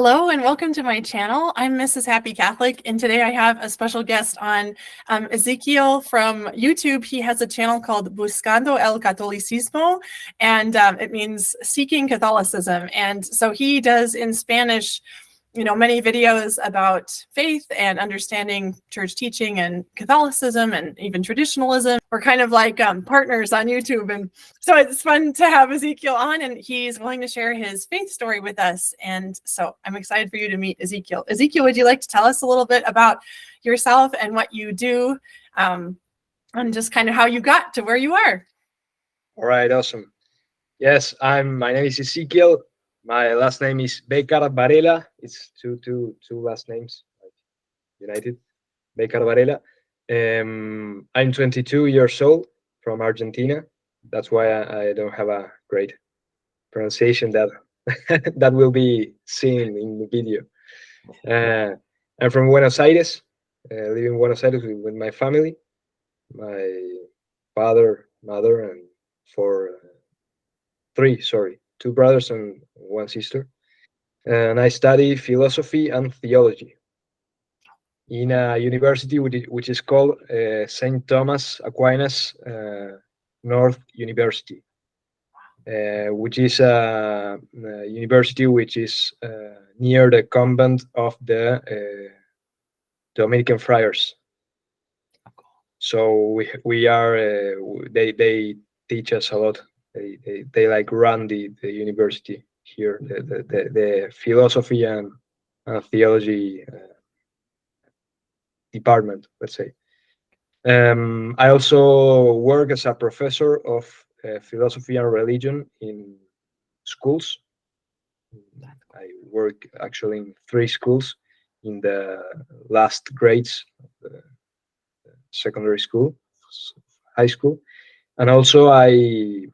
Hello and welcome to my channel. I'm Mrs. Happy Catholic, and today I have a special guest on Ezekiel from YouTube. He has a channel called Buscando el Catolicismo, and it means seeking Catholicism. And so he does in Spanish, many videos about faith and understanding church teaching and Catholicism and even traditionalism. We're kind of like partners on YouTube. And so it's fun to have Ezekiel on, and he's willing to share his faith story with us. And so I'm excited for you to meet Ezekiel. Ezekiel, would you like to tell us a little bit about yourself and what you do, and just kind of how you got to where you are? All right, awesome. Yes, my name is Ezekiel. My last name is Becar Varela. It's two last names, like united. Becar Varela. I'm 22 years old from Argentina. That's why I don't have a great pronunciation that that will be seen in the video. I'm from Buenos Aires. Live in Buenos Aires with my family, my father, mother, and two brothers and one sister. And I study philosophy and theology in a university which is called St. Thomas Aquinas North University, which is a university which is near the convent of the Dominican friars. So we are they teach us a lot. They like run the university here, the philosophy and theology department, let's say. I also work as a professor of philosophy and religion in schools. I work actually in 3 schools in the last grades of the secondary school, high school. And also I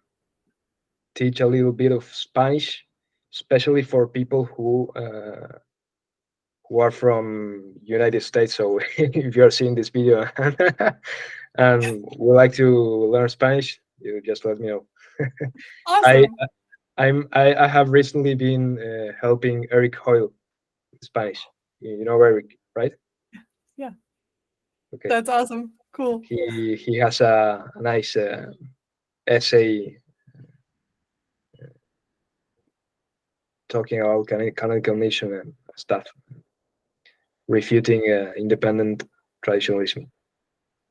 teach a little bit of Spanish, especially for people who are from United States. So if you are seeing this video and would like to learn Spanish, you just let me know. Awesome. I have recently been helping Eric Hoyle with Spanish. You know Eric, right? Yeah. Okay. That's awesome. Cool. He has a nice essay talking about canonical mission and stuff, refuting independent traditionalism.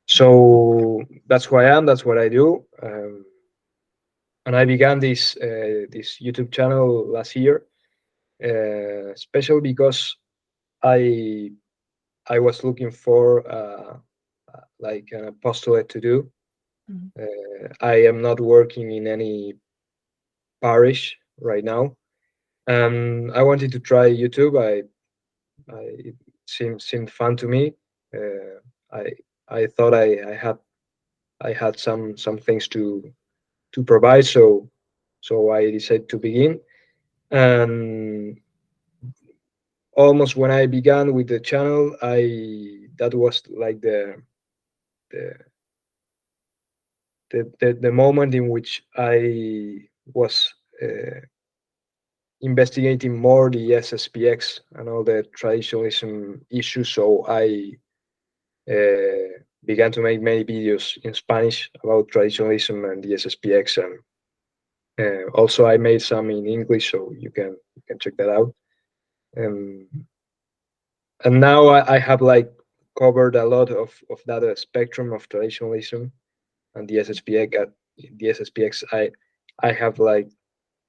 So that's who I am. That's what I do. And I began this YouTube channel last year, especially because I was looking for like an apostolate to do. I am not working in any parish right now, and I wanted to try YouTube. It seemed fun to me. I thought I had some things to provide, so I decided to begin. And almost when I began with the channel, that was like the the moment in which I was investigating more the SSPX and all the traditionalism issues. So I began to make many videos in Spanish about traditionalism and the SSPX, and also I made some in English, so you can check that out. And now I have like covered a lot of that spectrum of traditionalism and the SSPX. The SSPX, I have like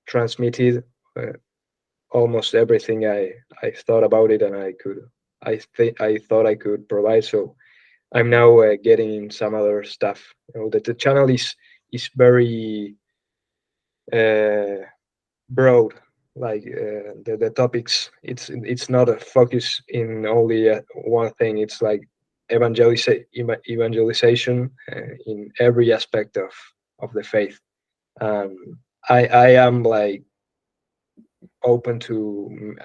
transmitted almost everything I thought about it, and I thought I could provide. So I'm now getting in some other stuff. That the channel is very broad. Like the topics, it's not a focus in only one thing. It's like evangelization in every aspect of the faith. I am like open to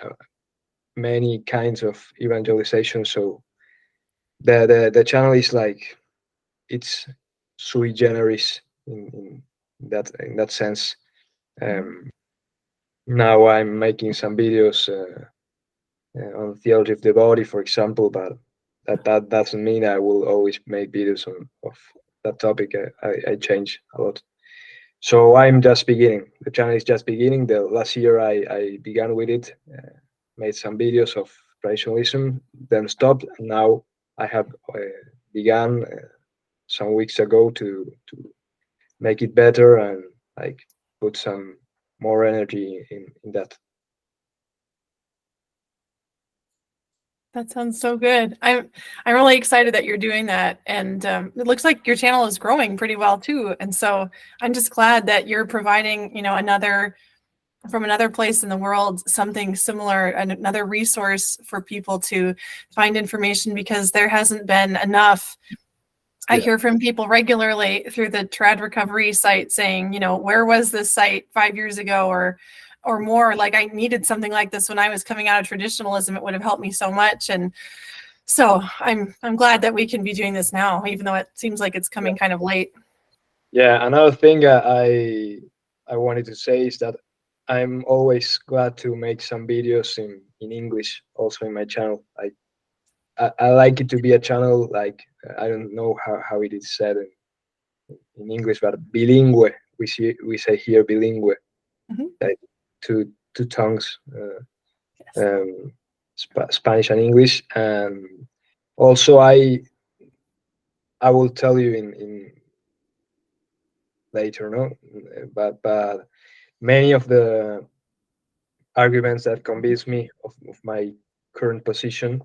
many kinds of evangelization. So the channel is like, it's sui generis in that sense. Now I'm making some videos on theology of the body, for example, but that doesn't mean I will always make videos of that topic. I change a lot. So I'm just beginning. The channel is just beginning. The last year I began with it, made some videos of traditionalism, then stopped. And now I have began some weeks ago to make it better and like put some more energy in that. That sounds so good. I'm really excited that you're doing that, and it looks like your channel is growing pretty well too. And so I'm just glad that you're providing, another from another place in the world, something similar, and another resource for people to find information, because there hasn't been enough. I hear from people regularly through the trad recovery site saying, where was this site 5 years ago or more? Like, I needed something like this when I was coming out of traditionalism. It would have helped me so much. And so I'm glad that we can be doing this now, even though it seems like it's coming kind of late. Yeah, another thing I wanted to say is that I'm always glad to make some videos in English also in my channel. I like it to be a channel like, I don't know how it is said in English, but bilingue. We say here bilingue, like two tongues, Spanish and English. And also I will tell you in later, no, but many of the arguments that convince me of my current position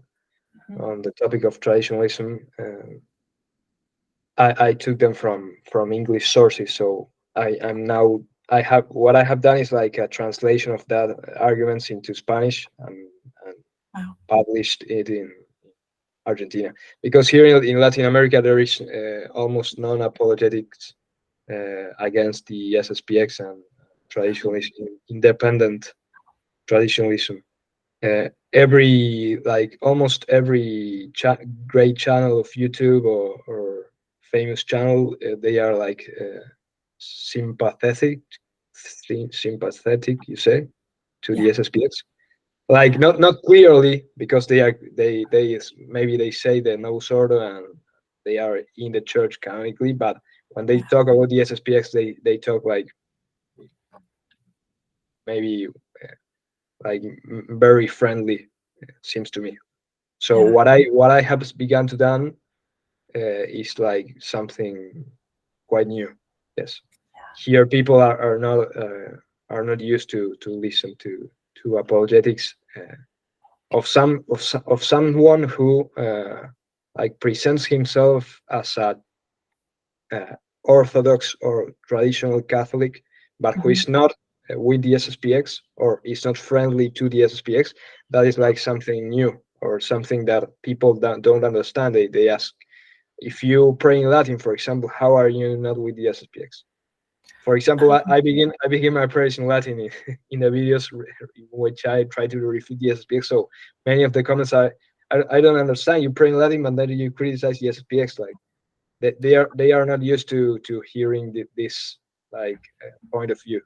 on the topic of traditionalism, I took them from English sources. So I have what I have done is like a translation of that arguments into Spanish and published it in Argentina, because here in Latin America there is almost none apologetics against the SSPX and traditionalism, independent traditionalism. Almost every great channel of YouTube or famous channel, they are like sympathetic, you say, to the SSPX. Like not clearly, because they maybe they say the no sordo and they are in the church canonically, but when they talk about the SSPX, they talk like maybe like very friendly, seems to me. So what I have begun to done is like something quite new. Yes, here people are not used to listen to apologetics of someone who like presents himself as a Orthodox or traditional Catholic, but who is not with the SSPX or is not friendly to the SSPX. That is like something new or something that people don't understand. They ask, if you pray in Latin, for example, how are you not with the SSPX? For example, I begin my prayers in Latin in the videos in which I try to refute the SSPX. So many of the comments I don't understand. You pray in Latin, but then you criticize the SSPX. Like they are not used to hearing this like point of view.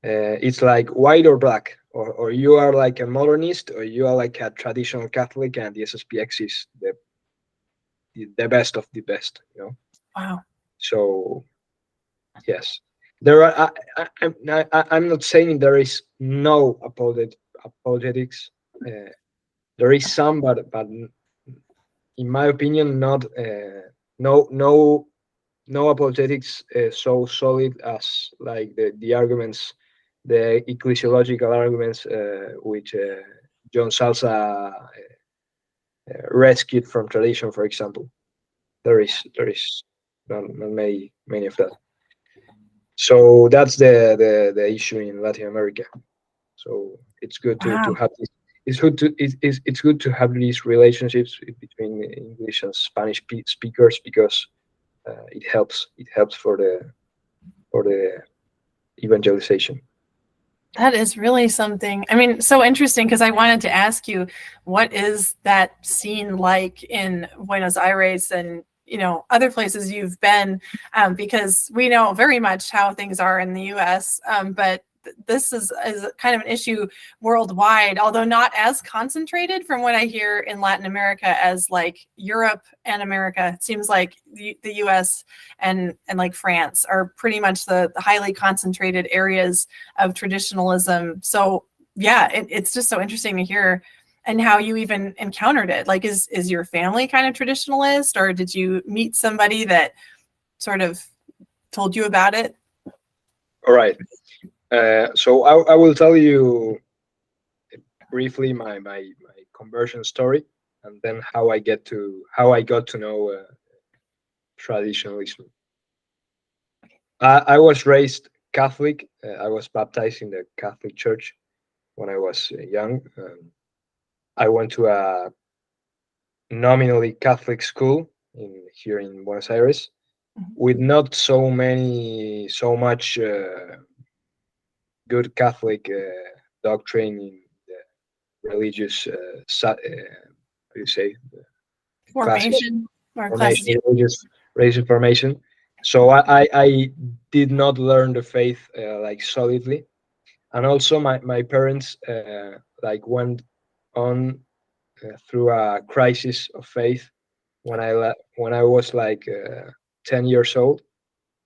It's like white or black, or you are like a modernist, or you are like a traditional Catholic, and the SSPX is the best of the best. Wow. So yes, there are. I'm not saying there is no apologetics. There is some, but in my opinion, not no apologetics so solid as like the arguments, the ecclesiological arguments, which John Salsa rescued from tradition, for example. There is not many of that. So that's the issue in Latin America. So it's good to have this. It's good to have these relationships between English and Spanish speakers, because it helps for the evangelization. That is really something. I mean, so interesting, because I wanted to ask you, what is that scene like in Buenos Aires and other places you've been, because we know very much how things are in the U.S., but this is kind of an issue worldwide, although not as concentrated from what I hear in Latin America as like Europe and America. It seems like the US and like France are pretty much the highly concentrated areas of traditionalism. So yeah, it's just so interesting to hear and how you even encountered it. Like, is your family kind of traditionalist, or did you meet somebody that sort of told you about it? All right. So I will tell you briefly my conversion story, and then how I got to know traditionalism. I was raised Catholic. I was baptized in the Catholic Church when I was young. I went to a nominally Catholic school here in Buenos Aires, with not so much good Catholic doctrine in the religious how do you say, Formation or formation, class? religious formation. So I did not learn the faith like solidly, and also my parents like went on through a crisis of faith when I was like 10 years old.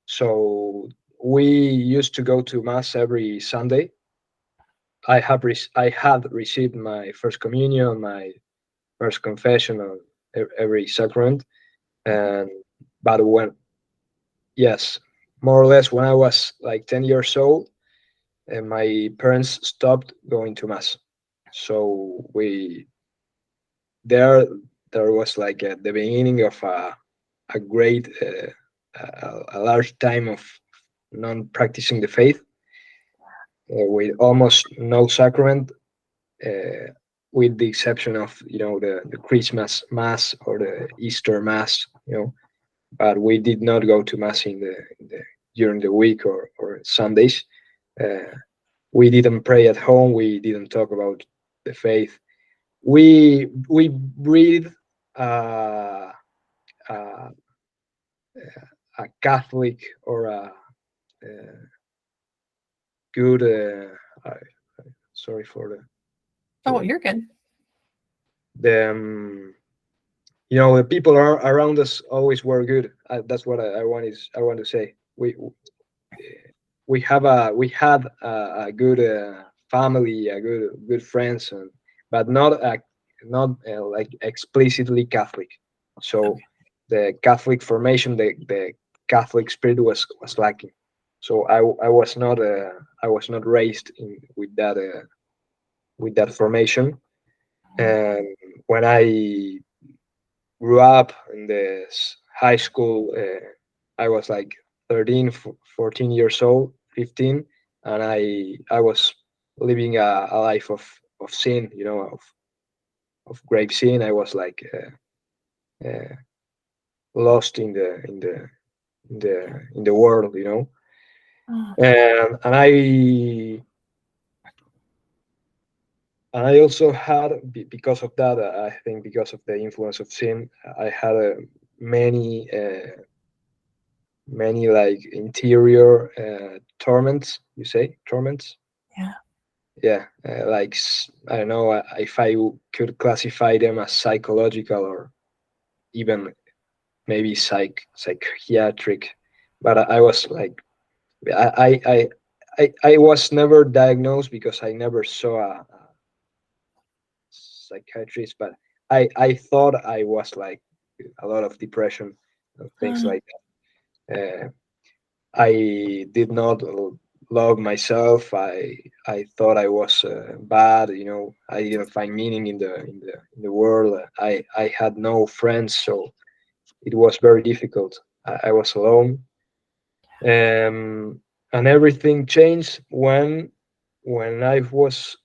So we used to go to mass every Sunday. I had received my first communion, my first confession on every sacrament, and but when yes, more or less when I was like 10 years old, and my parents stopped going to mass. So there there was like the beginning of a great a large time of non practicing the faith, with almost no sacrament, uh, with the exception of the Christmas mass or the Easter mass, but we did not go to mass during the week or Sundays. uh, we didn't pray at home, we didn't talk about the faith. We breathe uh, uh, a Catholic or a good sorry for Oh, you're good. the the people around us always were good. That's what I want to say. We had a good family, a good friends, but not like explicitly Catholic. So the Catholic formation, the Catholic spirit was lacking. So I was not raised with that formation. And when I grew up in the high school, I was like 13, 14 years old, 15, and I was living a life of sin, of grave sin. I was like lost in the world, and I also had, because of that, I think because of the influence of sin, I had many like interior torments. You say torments? Yeah. Yeah, like I don't know if I could classify them as psychological or even maybe psychiatric, but I was like I was never diagnosed because I never saw a psychiatrist, but I thought I was like a lot of depression and things like that. I did not love myself. I thought I was bad. I didn't find meaning in the world. I had no friends, so it was very difficult. I was alone, and everything changed when I was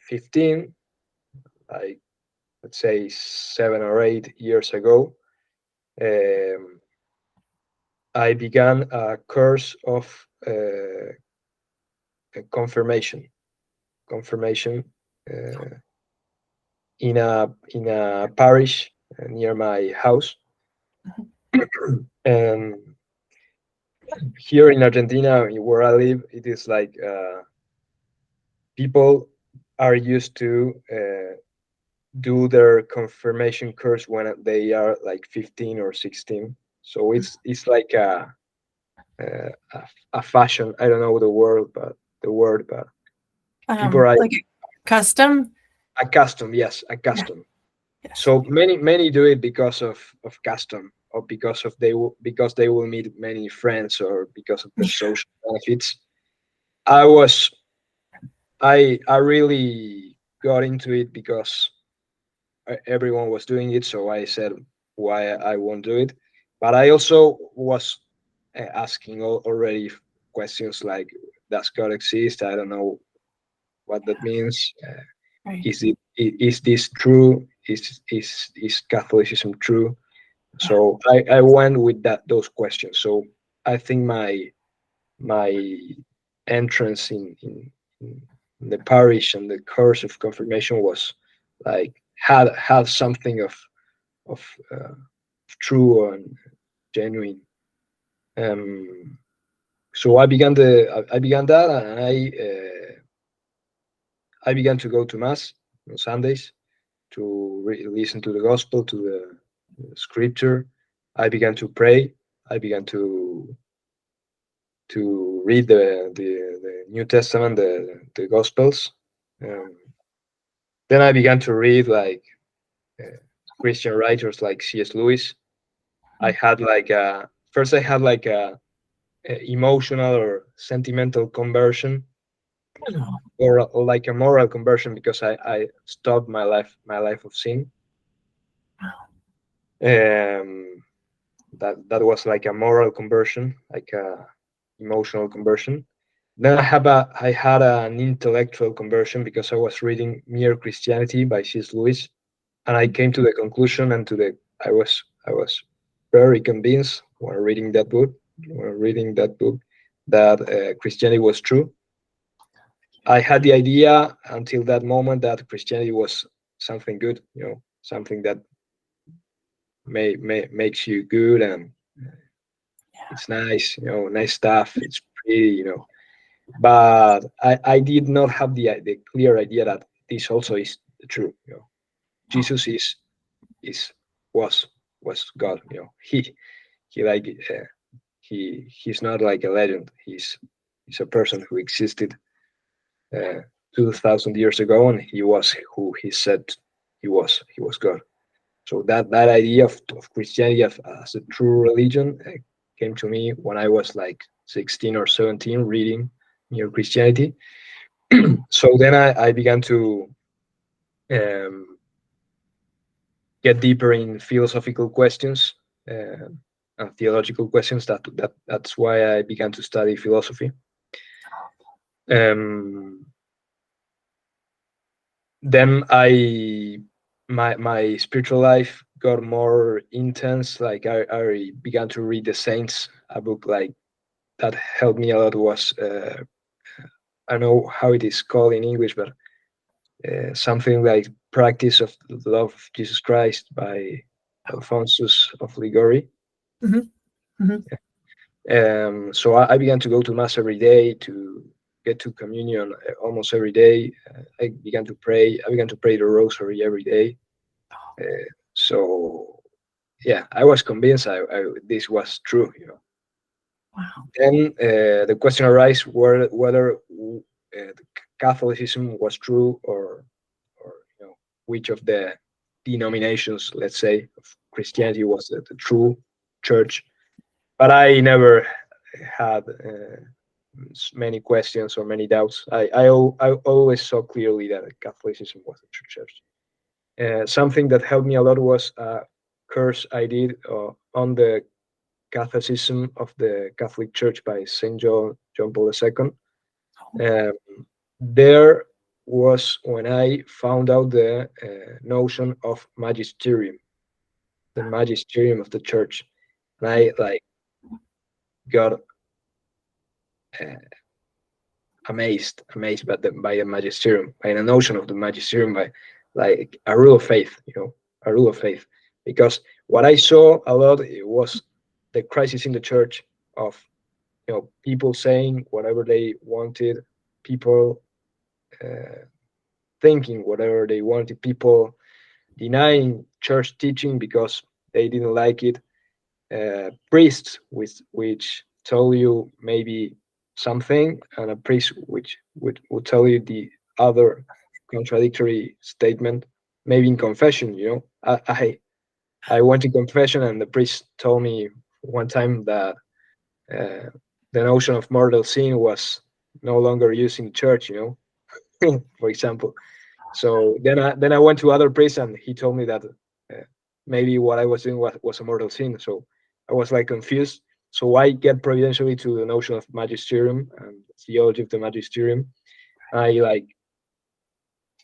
15. Like, let's say 7 or 8 years ago, um, I began a course of confirmation. Confirmation uh, in a parish near my house, and Here in Argentina, where I live, it is like people are used to do their confirmation course when they are like 15 or 16. So it's like a fashion. I don't know the word, but people are Like custom. accustomed. Yes, accustomed. Yes. So many do it because of custom, or because of because they will meet many friends, or because of the social benefits. I was I really got into it because everyone was doing it, so I said why I won't do it. But I also was asking already questions like, does God exist? I don't know what that means. Right. Is this true? Is Catholicism true? So I went with those questions. So I think my entrance in the parish and the course of confirmation was like had something of true and genuine. Um, so I began that, and I began to go to mass on Sundays to listen to the gospel, to the scripture. I began to pray. I began to read the New Testament, the Gospels. Um, then I began to read like uh, Christian writers like C.S. Lewis. I had like first I had like a emotional or sentimental conversion, or like a moral conversion, because I stopped my life of sin. Um, that was like a moral conversion, like a emotional conversion. Then I had an intellectual conversion because I was reading Mere Christianity by C.S. Lewis, and I came to the conclusion and to the I was very convinced when reading that book that Christianity was true. I had the idea until that moment that Christianity was something good, something that makes you good, and it's nice, nice stuff. It's pretty, but I did not have the clear idea that this also is true. Jesus is was was God. He like he's not like a legend. He's a person who existed uh, 2,000 years ago, and he was who he said he was. He was God. So that idea of Christianity as a true religion came to me when I was like 16 or 17, reading Mere Christianity. So then I began to um, get deeper in philosophical questions and theological questions. That's why I began to study philosophy. Um, then my spiritual life got more intense. Like I began to read the Saints, a book like that helped me a lot was I don't know how it is called in English, but something like Practice of the Love of Jesus Christ by Alphonsus of Ligori. Mhm. Mhm. So I began to go to mass every day, to get to communion almost every day. I began to pray. I began to pray the rosary every day. So yeah, I was convinced this was true. Wow. Then the question arises whether Catholicism was true, or which of the denominations, let's say, of Christianity was the true church. But I never had many questions or many doubts. I always saw clearly that Catholicism was the true church. Something that helped me a lot was a course I did on the Catholicism of the Catholic Church by Saint John Paul II. Um, there was when I found out the notion of magisterium, the magisterium of the church, and I like got uh, amazed by the magisterium, by the notion of the magisterium, by like a rule of faith, a rule of faith. Because what I saw a lot, it was the crisis in the church of people saying whatever they wanted, people thinking whatever they wanted, people denying church teaching because they didn't like it, priests which told you maybe something, and a priest which would tell you the other contradictory statement, maybe in confession. I went to confession, and the priest told me one time that uh, the notion of mortal sin was no longer used in church, for example. So then I went to other priests, and he told me that maybe what I was doing was a mortal sin. So I was like confused. So I get providentially to the notion of magisterium and theology of the magisterium. I, like,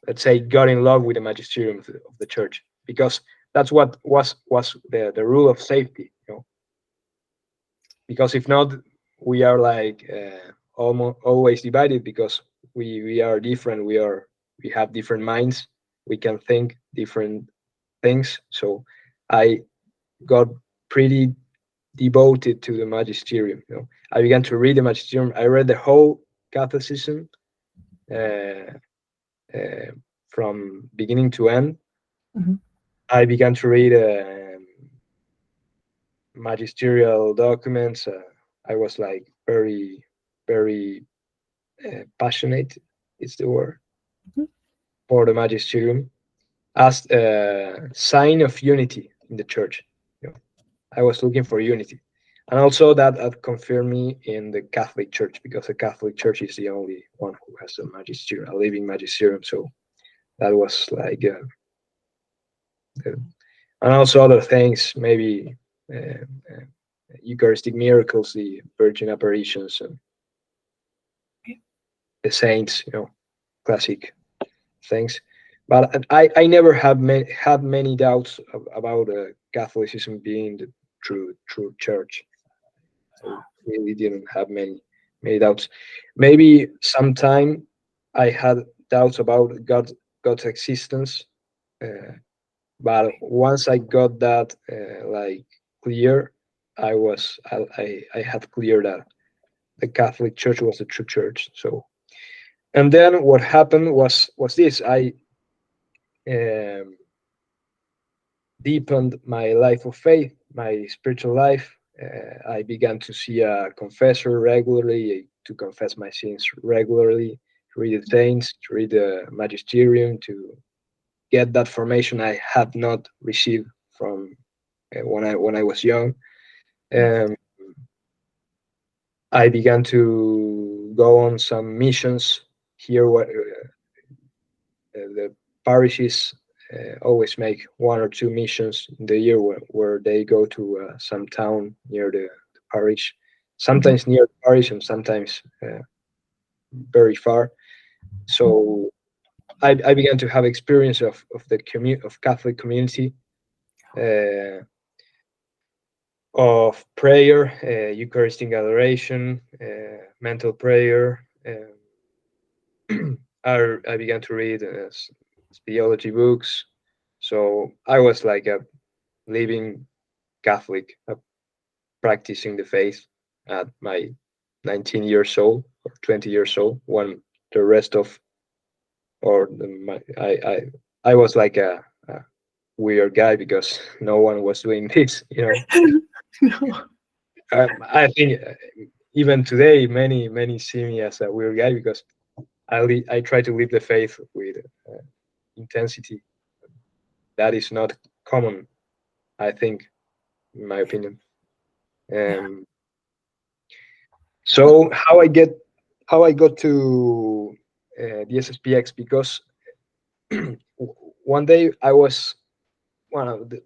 let's say, got in love with the magisterium of the church, because that's what was the rule of safety. Because if not, we are like almost always divided, because we are different. We have different minds. We can think different things. So I got pretty devoted to the magisterium. I began to read the magisterium. I read the whole Catholicism, uh, uh, from beginning to end. Mhm. I began to read magisterial documents. I was like very, very passionate, is the word, Mhm. for the magisterium as a sign of unity in the church. I was looking for unity. And also that confirmed me in the Catholic Church, because the Catholic Church is the only one who has a magisterium, a living magisterium. So that was like, and also other things, maybe uh, uh, Eucharistic miracles, the Virgin apparitions, and the saints, classic things. But I never had many doubts about Catholicism being the true church. I really didn't have many doubts. Maybe sometime I had doubts about God's existence, uh, but once I got that like clear, I had clear that the Catholic Church was the true church. So, and then what happened was this: I um, deepened my life of faith, my spiritual life. I began to see a confessor regularly, to confess my sins regularly, to read the saints, to read the magisterium, to get that formation I had not received from when I was young. Um, I began to go on some missions here. The parishes always make one or two missions in the year, where they go to some town near the parish, Mhm. sometimes near the parish and sometimes very far. So I began to have experience of the of Catholic community, uh, of prayer, Eucharistic adoration, mental prayer. I began to read theology books. So I was like a living Catholic, practicing the faith at my 19 years old or 20 years old, when the rest of, or the, my, I was like a weird guy, because no one was doing this. No. I think even today, many see me as a weird guy, because I try to live the faith with intensity. That is not common, I think, in my opinion. Yeah. Um, so how I got to the SSPX, because one day I was one of the,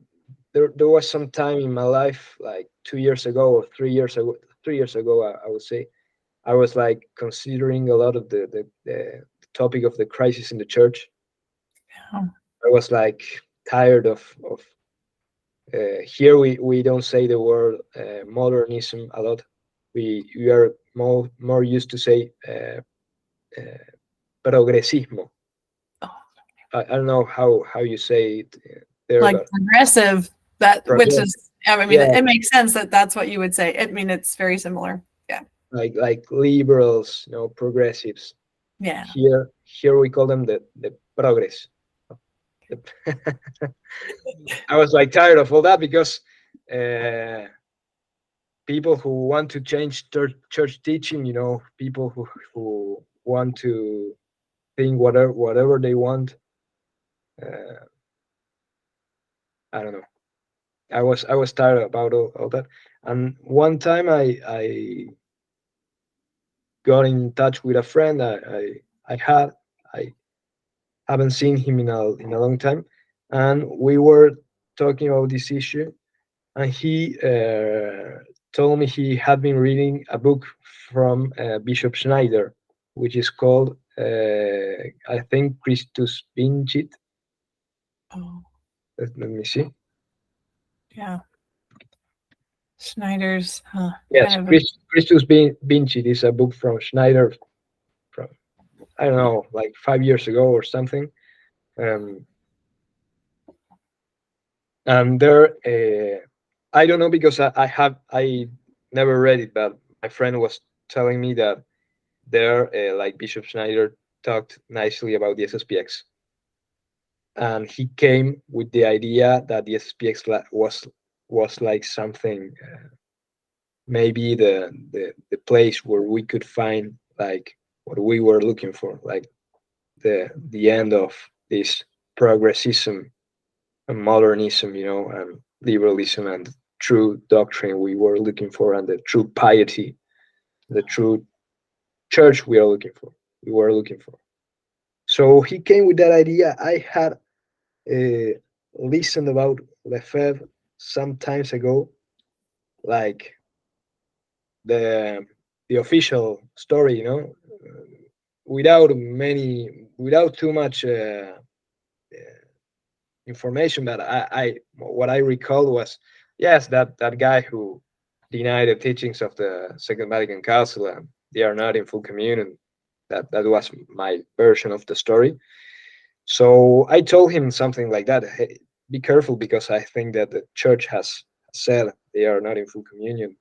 there was some time in my life, like 2 years ago or 3 years ago. 3 years ago, I would say, I was like considering a lot of the topic of the crisis in the church. Yeah. I was like tired of here we don't say the word modernism a lot. We are more used to say uh, progresismo. Oh, I don't know how you say it there, like but progressive, which progressive. is, I mean, Yeah, it makes sense that that's what you would say. I mean, it's very similar. Yeah. like liberals, progressives. Yeah. Here we call them the progress. The- I was like tired of all that because uh, people who want to change church teaching, people who want to think whatever they want. Uh, I don't know. I was tired about all that. And one time I got in touch with a friend I had. I haven't seen him in a long time, and we were talking about this issue. And he told me he had been reading a book from Bishop Schneider, which is called I think Christus Vincit. Oh, Let me see. yeah. Schneider's Yes, kind of a Christus Vincit is a book from Schneider from, I don't know, like 5 years ago or something. Um, and there, I don't know because I never read it, but my friend was telling me that there, like Bishop Schneider talked nicely about the SSPX, and he came with the idea that the SSPX was like something, maybe the place where we could find like what we were looking for, like the end of this progressism and modernism, and liberalism and true doctrine we were looking for, and the true piety, the true church we were looking for. So he came with that idea. I had listened about Lefebvre some times ago, like the the official story, without too much information. But I what I recall was, yes, that guy who denied the teachings of the Second Vatican Council, and they are not in full communion. That was my version of the story. So I told him something like that. Hey, be careful, because I think that the church has said they are not in full communion.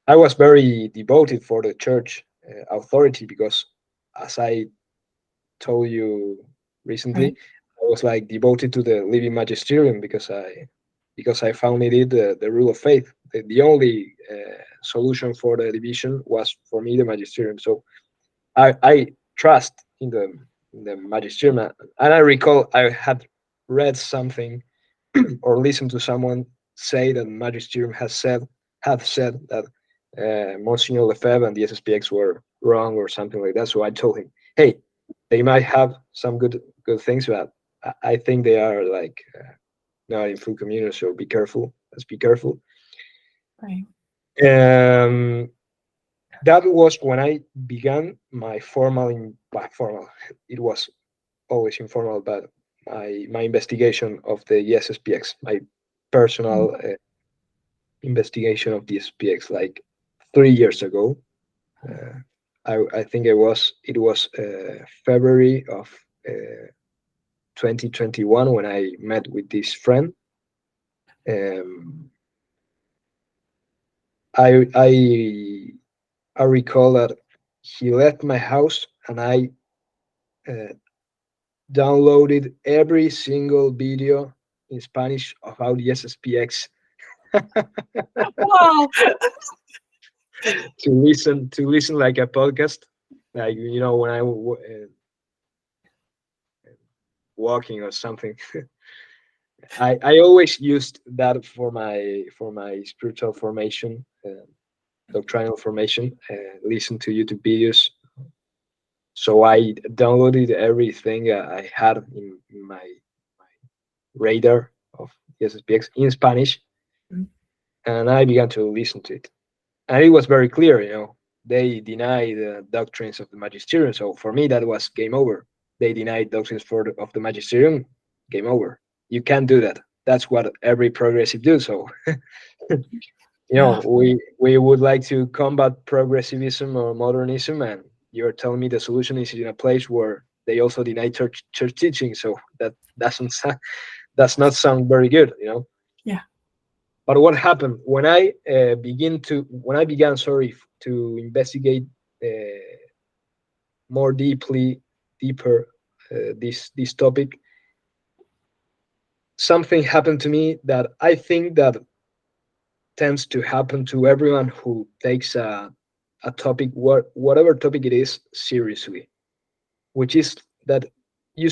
I was very devoted for the church authority, because, as I told you recently, right. I was like devoted to the living magisterium, because I found it the rule of faith. The only solution for the division was for me the magisterium. So I trust in the magisterium, and I recall I had read something or listened to someone say that magisterium have said that Monsignor Lefebvre and the SSPX were wrong or something like that. So I told him, hey, they might have some good things, but I think they are like not in full communion. So be careful. Let's be careful. Right. Um, that was when I began my formal. It was always informal, but my investigation of the SSPX, my Mm. personal investigation of the SPX, like 3 years ago. Uh, I think it was February of 2021 when I met with this friend. Um, I recall that he left my house, and I uh, downloaded every single video in Spanish about the SSPX Wow. to listen like a podcast, like when walking or something. I always used that for my spiritual formation, doctrinal formation. Listen to YouTube videos. So I downloaded everything I had in my radar of SSPX in Spanish, Mm. and I began to listen to it. And it was very clear, they deny the doctrines of the magisterium. So for me, that was game over. They denied doctrines of the magisterium. Game over. You can't do that. That's what every progressive do. So Yeah. we would like to combat progressivism or modernism, and you're telling me the solution is in a place where they also deny church teaching. So that does not sound very good. Yeah. But what happened when I began, to investigate more deeper this topic, something happened to me that I think that tends to happen to everyone who takes a topic, whatever topic it is, seriously, which is that you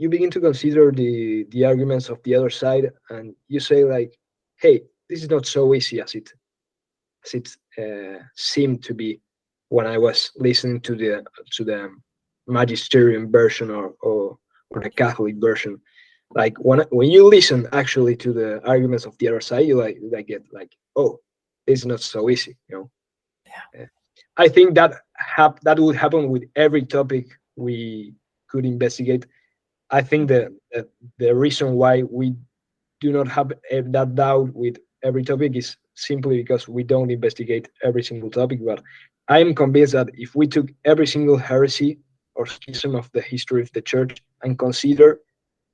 begin to consider the arguments of the other side, and you say like, hey, this is not so easy as it seemed to be when I was listening to the Magisterium version, or the Catholic version. Like when you listen actually to the arguments of the other side, you like get like, oh, it's not so easy, you know. Uh, I think that would happen with every topic we could investigate. I think the reason why we do not have that doubt with every topic is simply because we don't investigate every single topic. But I am convinced that if we took every single heresy or schism of the history of the church and consider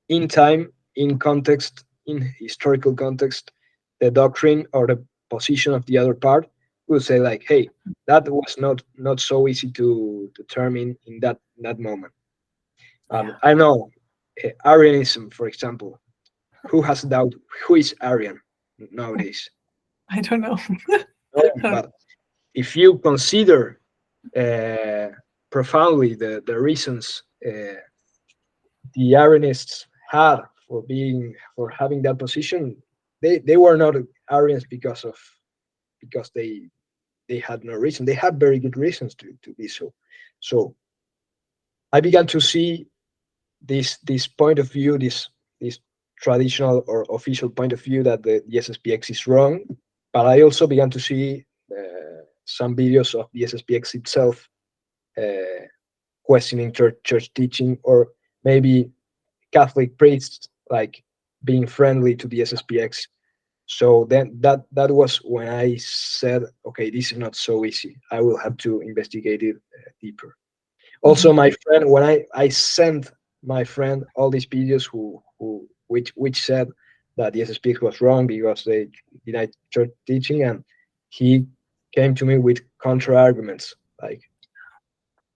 in time, in context, in historical context, the doctrine or the position of the other part, we'll say like, hey, that was not so easy to determine in that moment. Yeah. I know Arianism, for example. Who has doubt? Who is Arian nowadays? I don't know. No, but if you consider uh, profoundly the reasons the Arianists had for having that position, they were not Arians because they had no reason. They had very good reasons to be so. So I began to see this point of view, this traditional or official point of view that the SSPX is wrong. But I also began to see some videos of the SSPX itself uh, questioning church teaching, or maybe Catholic priests like being friendly to the SSPX. So then that was when I said, okay, this is not so easy. I will have to investigate it deeper. Also, Mhm. my friend, when I sent my friend all these videos which said that the SSPX was wrong because they denied church teaching, and he came to me with counter arguments like,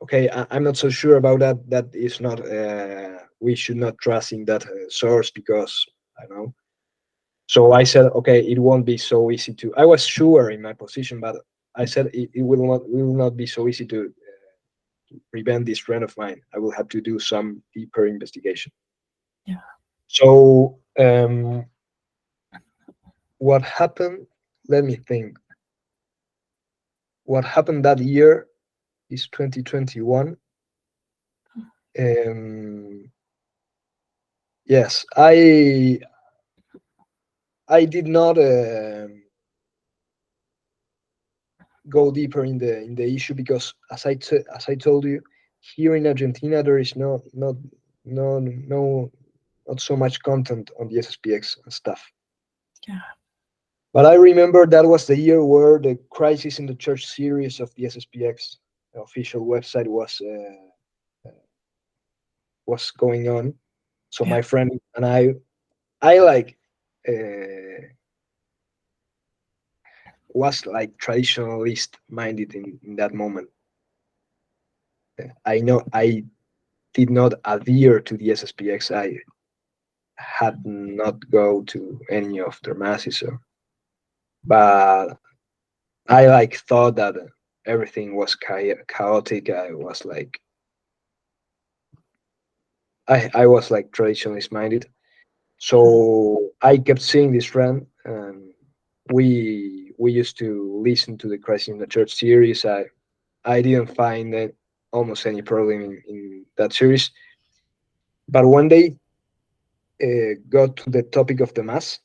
okay, I'm not so sure about that. That is not. We should not trust in that source because I don't know. So I said, okay, it won't be so easy to. I was sure in my position, but I said it will not be so easy to prevent this friend of mine. I will have to do some deeper investigation. Yeah. So what happened? Let me think. What happened that year is 2021. Um, yes, I did not go deeper in the issue because, as I told you, here in Argentina there is not so much content on the SSPX and stuff. Yeah. But I remember that was the year where the Crisis in the Church series of the SSPX official website was going on. So Yeah. my friend and I like uh, was like traditionalist minded in that moment. I know I did not adhere to the SSPX. I had not go to any of their masses, but I like thought that everything was chaotic. I was like traditionalist minded. So I kept seeing this friend, and we used to listen to the Christ in the Church series. I didn't find almost any problem in that series. But when they got to the topic of the mass,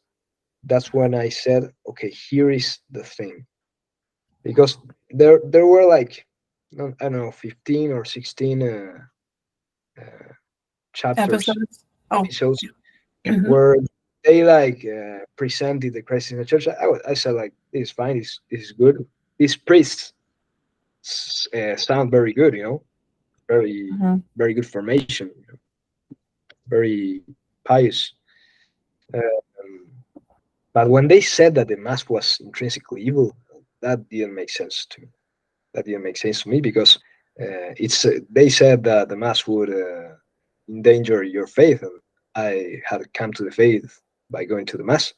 that's when I said, okay, here is the thing, because there were like, I don't know, 15 or 16 chapters, Episodes. Oh. episodes, Mhm. where they like presented the Christ in the church. I said like, this is fine, this is good. These priests sound very good, very Mhm. very good formation, very pious. Um, But when they said that the mass was intrinsically evil, that didn't make sense to me. That didn't make sense to me because they said that the mass would endanger your faith, and I had come to the faith by going to the mass,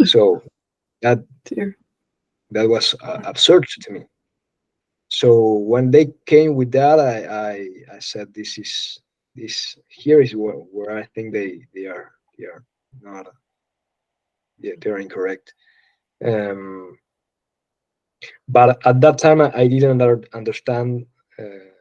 so that Dear. that was absurd to me. So when they came with that, I said, this here is where I think they are not, they're incorrect. Um, but at that time, I didn't understand the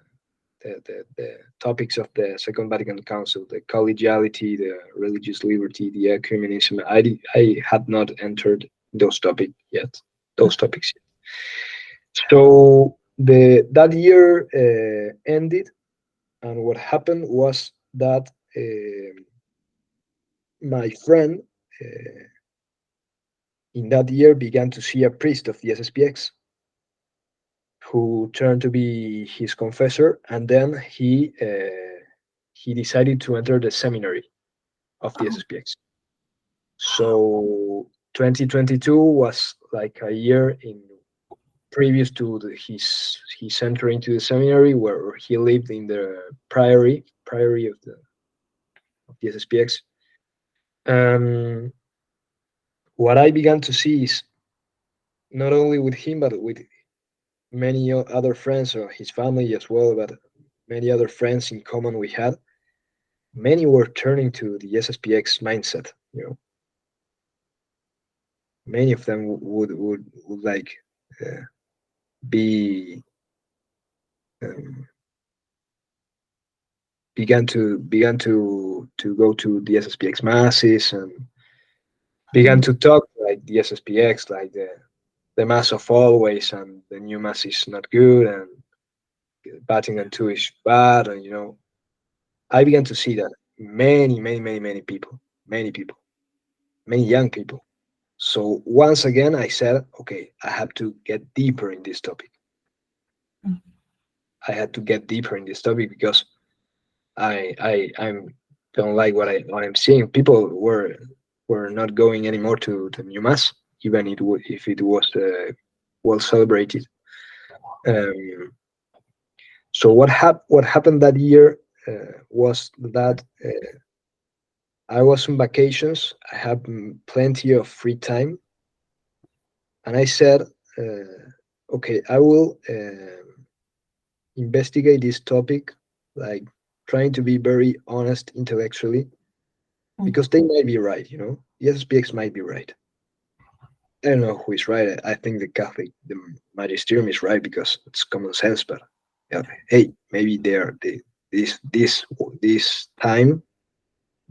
topics of the Second Vatican Council, the collegiality, the religious liberty, the ecumenism. I had not entered those topics yet. Those topics. So that year ended, and what happened was that my friend in that year began to see a priest of the SSPX who turned to be his confessor, and then he decided to enter the seminary of the SSPX. So 2022 was like a year in previous to his entry into the seminary, where he lived in the priory of the SSPX. What I began to see is not only with him, but with many other friends or his family as well, but many other friends in common we had. Many were turning to the SSPX mindset. Many of them would like be began to go to the SSPX masses and began to talk like the SSPX, like the mass of always, and the new mass is not good, and Vatican II is bad, and I began to see that many people, many young people. So once again, I said, okay, I have to get deeper in this topic. I had to get deeper in this topic because I'm don't like what I'm seeing. People were not going anymore to the new mass, even if it was well celebrated. Um, so what happened that year was that I was on vacations. I had plenty of free time, and I said, okay, I will investigate this topic, like trying to be very honest intellectually, because they might be right. The SPX might be right. I don't know who is right. I think the Magisterium is right because it's common sense. But hey, maybe this time,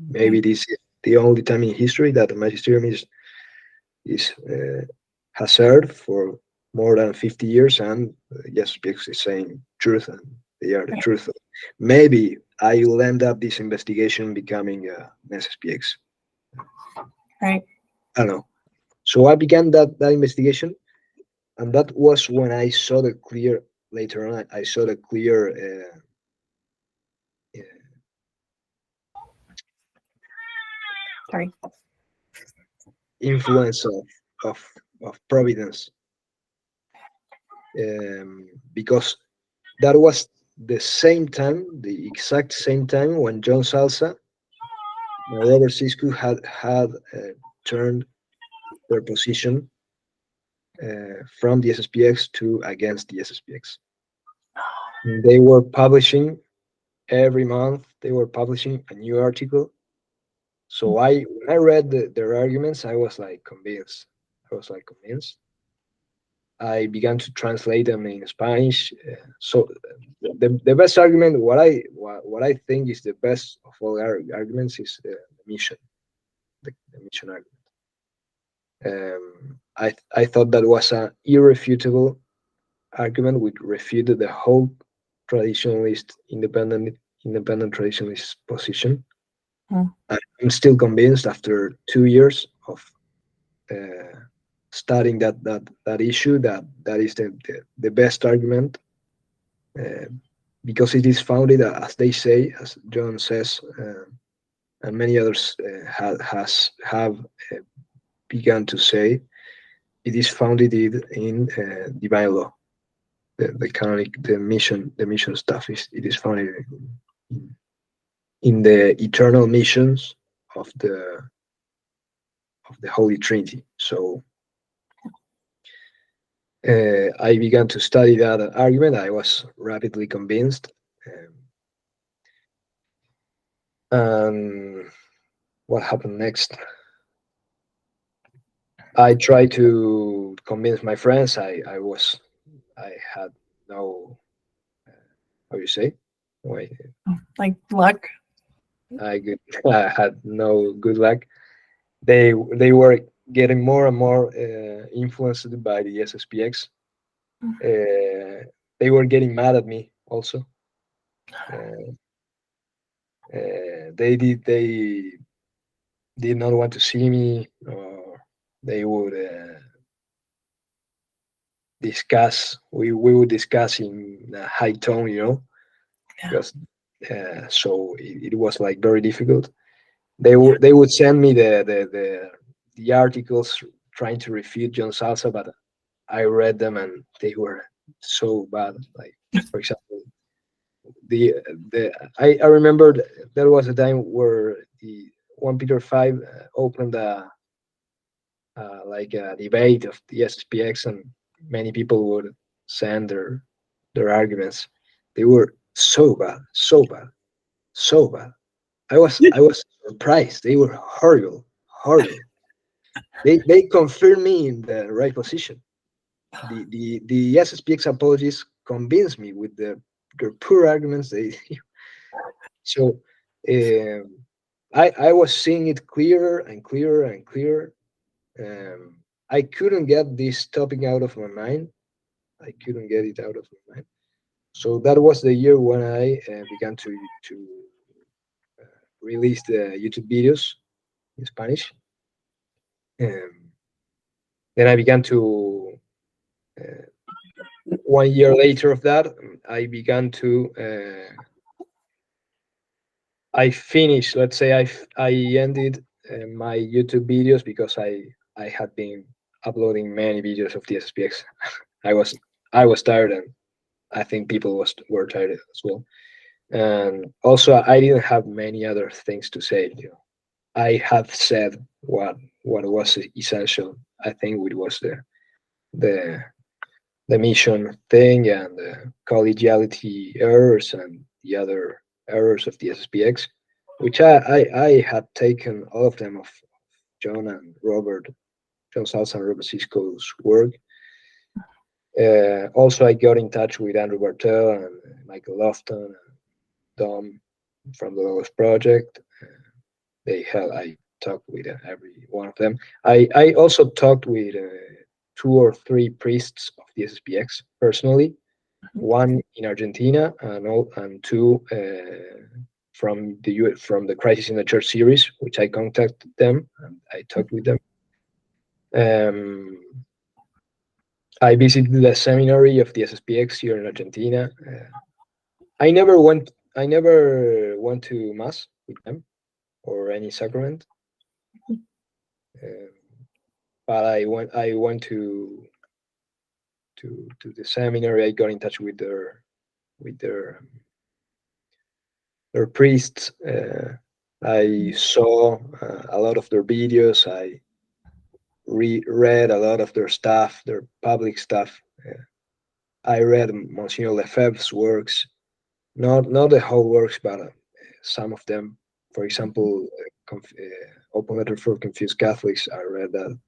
maybe this is the only time in history that the Magisterium is has served for more than 50 years, and yes, because it's saying truth, and they are the truth. Maybe I will end up this investigation becoming an SSPX. Right. I don't know. So I began that investigation, and that was when I saw the clear. Later on, I saw the clear Sorry. influence of providence, because that was the same time, the exact same time when John Salsa and Robert Siscu had turned their position from the SSPX to against the SSPX. They were publishing every month. They were publishing a new article. So when I read their arguments, I was like convinced. I began to translate them in Spanish. So the best argument, what I think is the best of all arguments, is the mission, the mission argument. I thought that was an irrefutable argument which refuted the whole traditionalist independent traditionalist position. I'm still convinced after 2 years of studying that issue that is the best argument, because it is founded, as they say, as John says, and many others have begun to say, it is founded in divine law. The canonic, the mission stuff it is founded in the eternal missions of the Holy Trinity. So I began to study that argument. I was rapidly convinced. And what happened next? I tried to convince my friends. I had no, how you say? Wait, Like luck. I had no good luck. They were getting more and more influenced by the SSPX. They were getting mad at me also. They did not want to see me, or they would discuss. We would discuss in a high tone, Yeah. because so it was like very difficult. They would send me the articles trying to refute John Salsa, but I read them and they were so bad. Like, for example, the I remember there was a time where the 1 Peter 5 opened like a debate of the SSPX, and many people would send their arguments. They were so bad, so bad, so bad. I was surprised. They were horrible, horrible. They confirmed me in the right position. The SSPX apologists convinced me with their poor arguments. They so I was seeing it clearer and clearer and clearer. I couldn't get this topic out of my mind. I couldn't get it out of my mind. So that was the year when I began to release the YouTube videos in Spanish. Then I began to 1 year later of that, I began to I finished. Let's say I ended my YouTube videos because I had been uploading many videos of the SSPX. I was tired, and I think people were tired as well. And also, I didn't have many other things to say. I have said what was essential. I think it was the the mission thing and the collegiality errors and the other errors of the SSPX, which I had taken all of them of John and Robert, John Salsa and Robert Cisco's work. Also, I got in touch with Andrew Bartel and Michael Lofton and Dom from the Logos Project. I talked with every one of them. I also talked with 2 or 3 priests of the SSPX personally, one in Argentina and two from the Crisis in the Church series, which I contacted them and I talked with them. I visited the seminary of the SSPX here in Argentina. I never went to mass with them or any sacrament, but I went to the seminary. I got in touch with their priests. I saw a lot of their videos. I read a lot of their stuff, their public stuff. I read Monsignor Lefebvre's works, not the whole works, but some of them. For example, Open Letter for Confused Catholics. I read that,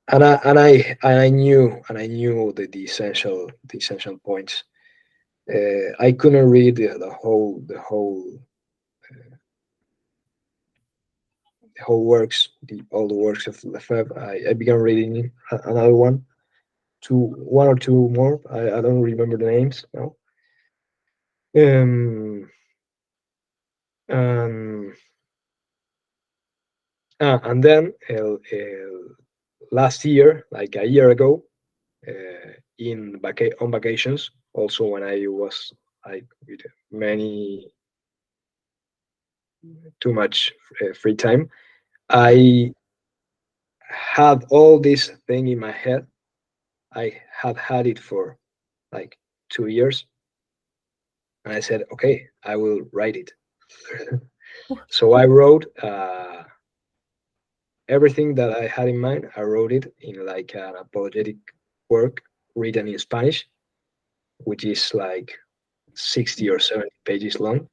and I knew the essential points. I couldn't read the whole works, all the works of Lefebvre. I began reading another one or two more. I don't remember the names now. Um, and then last year, like a year ago, on vacations, also when like with many too much free time, I had all this thing in my head. I had it for like 2 years, and I said, okay, I will write it. So I wrote everything that I had in mind. I wrote it in like an apologetic work written in Spanish, which is like 60 or 70 pages long,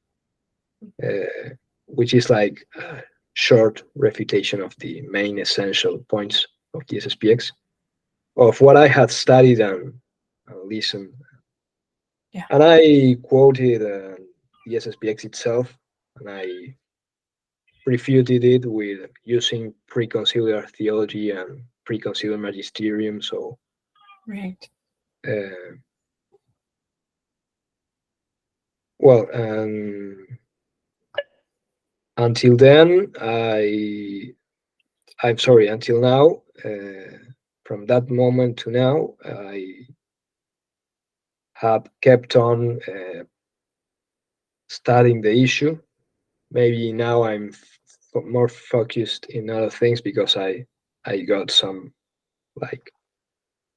which is like a short refutation of the main essential points of the SSPX, of what I had studied and listened. Yeah. And I quoted the SSPX itself, and I refuted it with using preconciliar theology and preconciliar magisterium. So, Right. uh, well, until then, I'm sorry, until now, from that moment to now, I have kept on studying the issue. Maybe now I'm more focused in other things because I got some, like,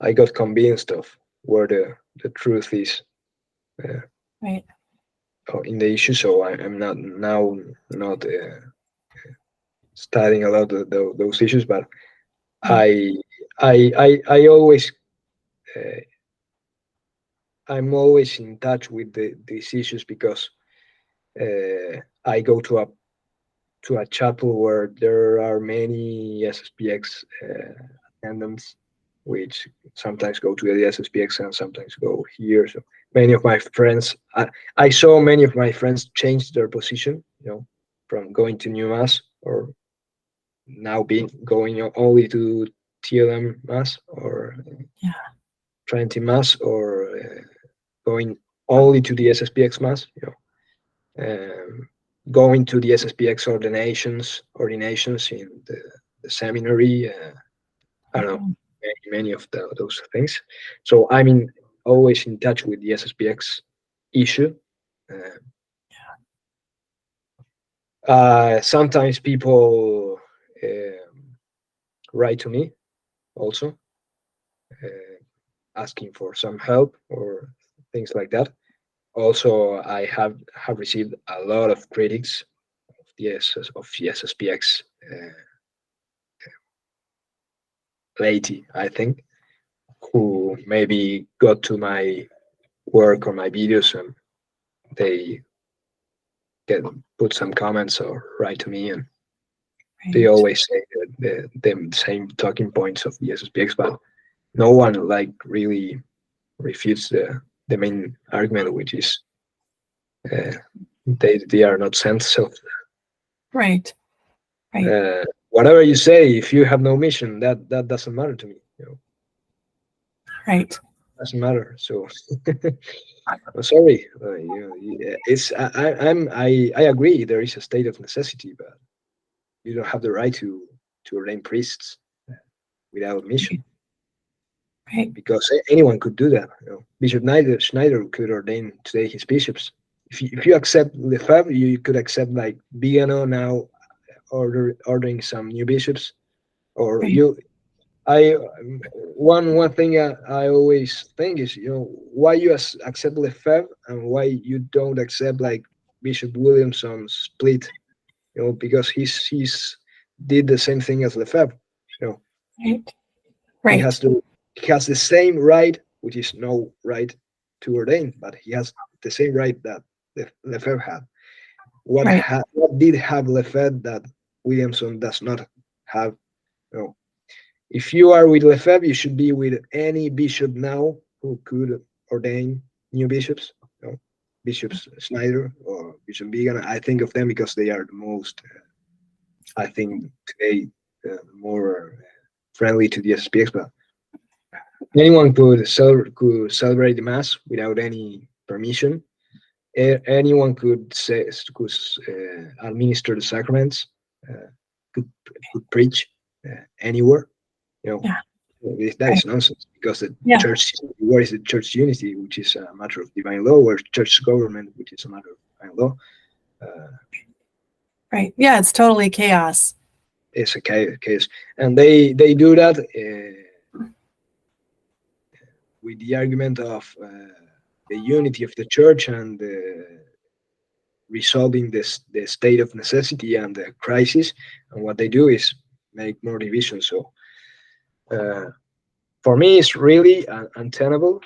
I got convinced of where the truth is Right. in the issue. So I'm not now not studying a lot of those issues, but Right. I always I'm always in touch with these issues because I go to a chapel where there are many SSPX attendants, which sometimes go to the SSPX and sometimes go here. So many of my friends, I saw many of my friends change their position, from going to New Mass or now being going only to TLM Mass or Yeah. Trinity Mass or going only to the SSPX Mass, going to the SSPX ordinations in the seminary. I don't know, Mhm. many of those things. So I'm always in touch with the SSPX issue. Sometimes people write to me also, asking for some help or things like that. Also, I have received a lot of critics of the SSPX lately, I think, who maybe got to my work or my videos and they get put some comments or write to me, and they Right. always say the same talking points of the SSPX, but no one like really refutes the main argument, which is uh, they are not sent. So Right. Right. whatever you say, if you have no mission, that doesn't matter to me. Right. Doesn't matter. So I'm sorry. It's I agree. There is a state of necessity, but you don't have the right to ordain priests without mission, Right. because anyone could do that. Bishop Schneider could ordain today his bishops. If you accept Lefebvre, you could accept like Vigano now ordering some new bishops, or Right. I one thing I always think is, why you accept Lefebvre and why you don't accept like Bishop Williamson's split, because he's did the same thing as Lefebvre. Right. He Right. has the same right, which is no right to ordain, but he has the same right that Lefebvre had. Right. What did have Lefebvre that Williamson does not have? If you are with Lefebvre, you should be with any bishop now who could ordain new bishops. Bishop Schneider or Bishop Began. I think of them because they are the most, I think, today more friendly to the SPX. But anyone could celebrate the mass without any permission. Anyone could administer the sacraments. Could preach anywhere. Yeah. That is nonsense, because the Yeah. church, where is the church unity, which is a matter of divine law, where church government, which is a matter of divine law. Right. Yeah, it's totally chaos. It's a case, and they do that with the argument of the unity of the church and resolving the state of necessity and the crisis. And what they do is make more division. So for me, it's really untenable.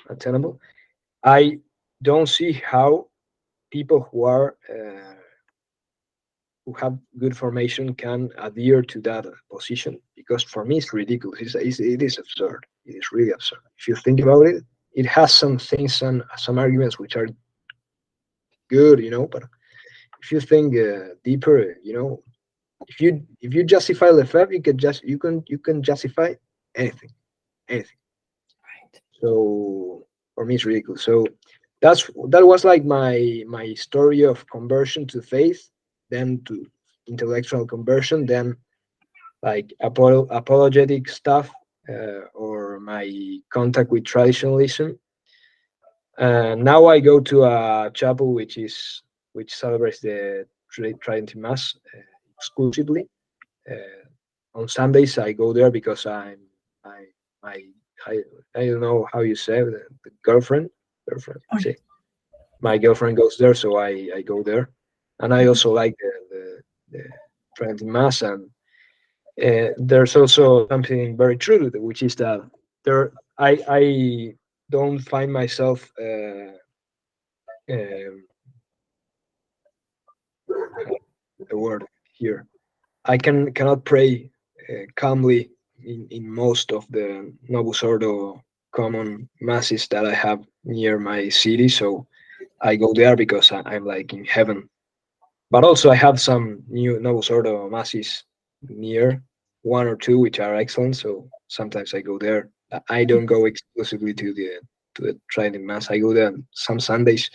I don't see how people who have good formation can adhere to that position, because for me it's ridiculous. It is absurd. It is really absurd. If you think about it, it has some things and some arguments which are good, but if you think deeper, if you justify Lefebvre, you can justify anything. Right. So for me, it's ridiculous. So that was like my story of conversion to faith, then to intellectual conversion, then like apologetic stuff, or my contact with traditionalism. Now I go to a chapel which celebrates the Tridentine Mass exclusively. On Sundays I go there because I I don't know how you say it, the girlfriend. Oh, See, my girlfriend goes there, so I go there, and I also like the Tridentine Mass. And there's also something very true to it, which is that I don't find myself the word here. I cannot pray calmly in most of the Novus Ordo common masses that I have near my city. So I go there because I'm like in heaven. But also I have some new Novus Ordo masses near, one or two which are excellent. So sometimes I go there. I don't go exclusively to the Trident Mass. I go there some Sundays.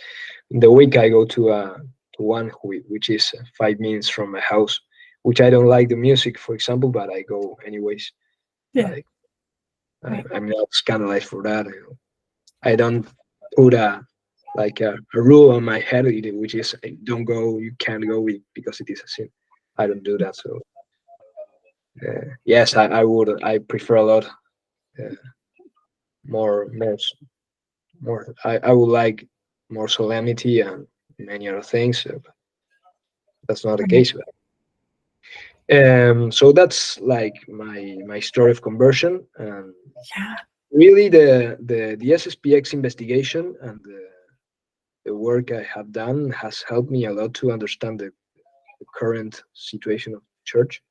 In the week I go to one which is 5 minutes from my house, which I don't like the music, for example, but I go anyways. yeah. Like, Right. I'm not scandalized for that. I don't put a rule on my head, which is don't go, you can't go because it is a sin. I don't do that. So yes, I would. I prefer a lot uh, more. I would like more solemnity and many other things. But that's not the Right. case. So that's like my story of conversion. Yeah. Really, the SSPX investigation and the work I have done has helped me a lot to understand the current situation of the church.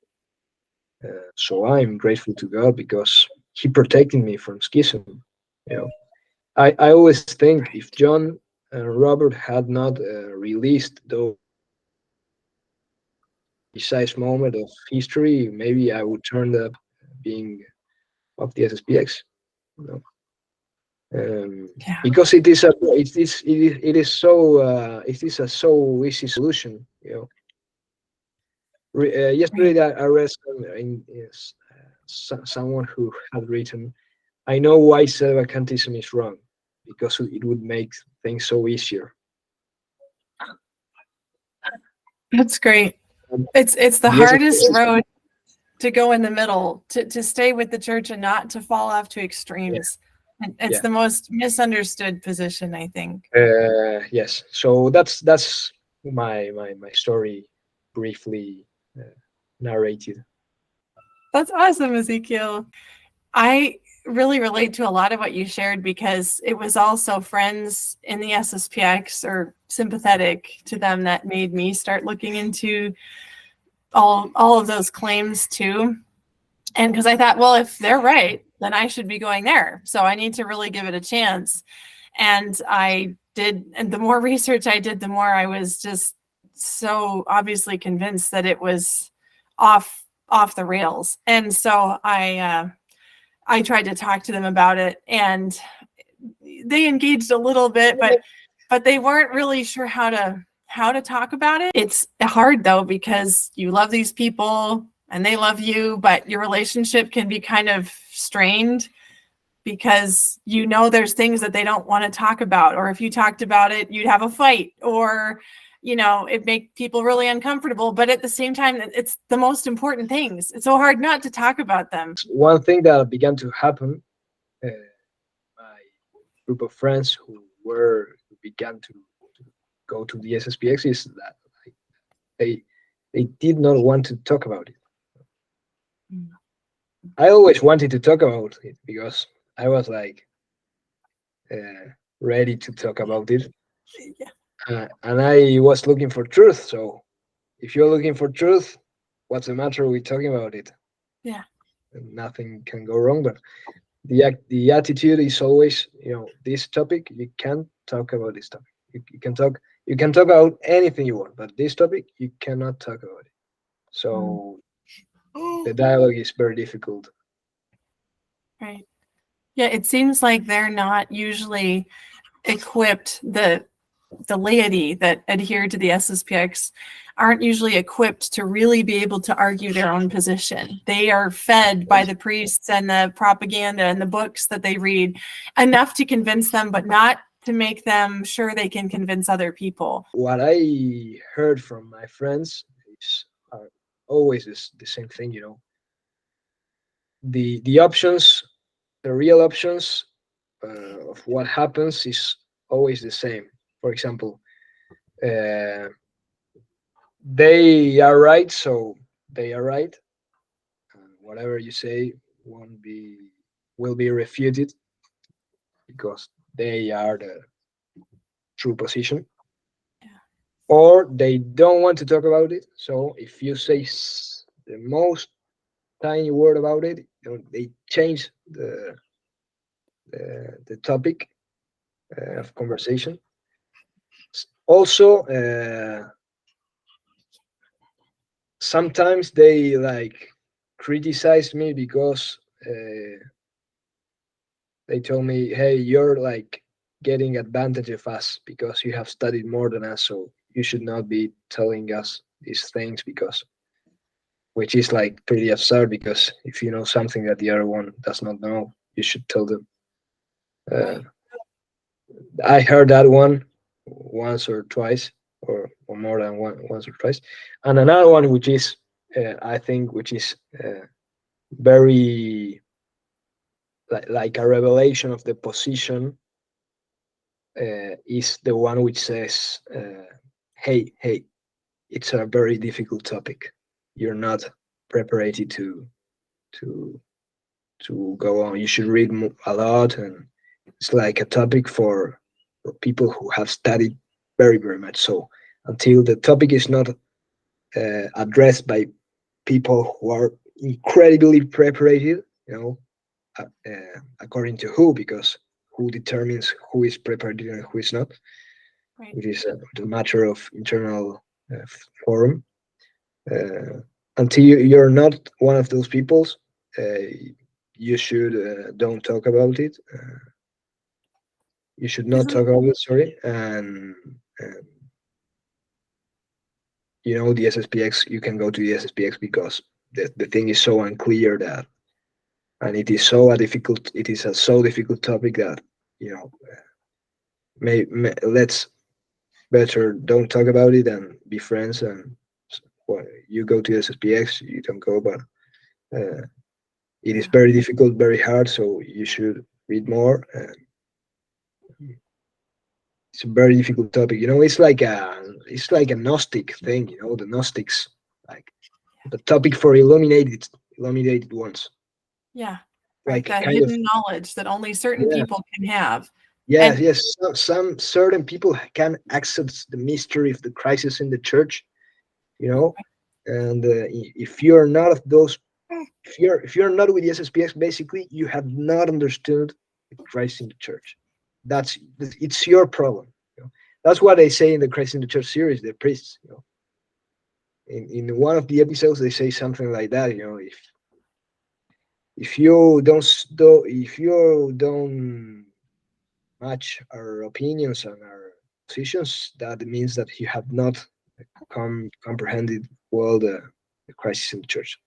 So I'm grateful to God because He protected me from schism. You know, I always think if John and Robert had not released those precise moment of history, maybe I would turn up being of the SSPX. You know? Yeah. Because it is a so easy solution. Yesterday I read someone who had written, "I know why Sedevacantism is wrong, because it would make things so easier." That's great. Um, It's the yes, hardest road to go in the middle, to stay with the church and not to fall off to extremes. And it's yeah. the most misunderstood position, I think. Yes. So that's my story, briefly narrated. That's awesome, Ezekiel. I really relate to a lot of what you shared because it was also friends in the SSPX or sympathetic to them that made me start looking into all of those claims too. And because I thought, well, if they're right, then I should be going there. So I need to really give it a chance. And I did, and the more research I did, the more I was just so obviously convinced that it was off the rails. And so I tried to talk to them about it, and they engaged a little bit, but they weren't really sure how to talk about it. It's hard though, because you love these people and they love you, but your relationship can be kind of strained because you know there's things that they don't want to talk about, or if you talked about it, you'd have a fight, or it make people really uncomfortable. But at the same time, it's the most important things. It's so hard not to talk about them. One thing that began to happen, my group of friends who began to go to the SSPX, is that they did not want to talk about it. I always wanted to talk about it because I was like ready to talk about it. And I was looking for truth. So if you're looking for truth, what's the matter with talking about it? Yeah. And nothing can go wrong. But the attitude is always, this topic, you can't talk about this topic. You can talk about anything you want, but this topic you cannot talk about it. So the dialogue is very difficult. Right. Yeah, it seems like they're not usually equipped, the laity that adhere to the SSPX aren't usually equipped to really be able to argue their own position. They are fed by the priests and the propaganda and the books that they read enough to convince them, but not to make them sure they can convince other people. What I heard from my friends is always the same thing, The options, the real options of what happens is always the same. For example, they are right, so they are right. And whatever you say will be refuted because they are the true position. Or they don't want to talk about it. So if you say the most tiny word about it, they change the topic of conversation. Also, sometimes they criticize me because they told me, "Hey, you're getting advantage of us because you have studied more than us, so you should not be telling us these things," which is pretty absurd, because if you know something that the other one does not know, you should tell them. Right. I heard that one once or twice, or more than once or twice, and another one which is I think which is very like a revelation of the position is the one which says, hey, it's a very difficult topic. You're not prepared to go on. You should read a lot, and it's like a topic for people who have studied very, very much. So until the topic is not addressed by people who are incredibly prepared, according to who, because who determines who is prepared and who is not, Right. which is a matter of internal forum. Until you're not one of those peoples, you should don't talk about it. You should not talk about it. Sorry, and the SSPX. You can go to the SSPX because the thing is so unclear that, and it is so difficult. It is a so difficult topic that let's better don't talk about it and be friends. And you go to SSPX, you don't go, but it is very difficult, very hard. So you should read more. And it's a very difficult topic. It's like a Gnostic thing. The Gnostics, the topic for illuminated ones. Yeah. Like that kind hidden of knowledge that only certain people can have. Yes. Some certain people can access the mystery of the crisis in the church, and if you're not of those, if you're not with the SSPX, basically you have not understood the Christ in the church. It's your problem. That's what they say in the Christ in the Church series. The priests, in one of the episodes, they say something like that. If you don't match our opinions and our positions, that means that you have not comprehended well the crisis in the church.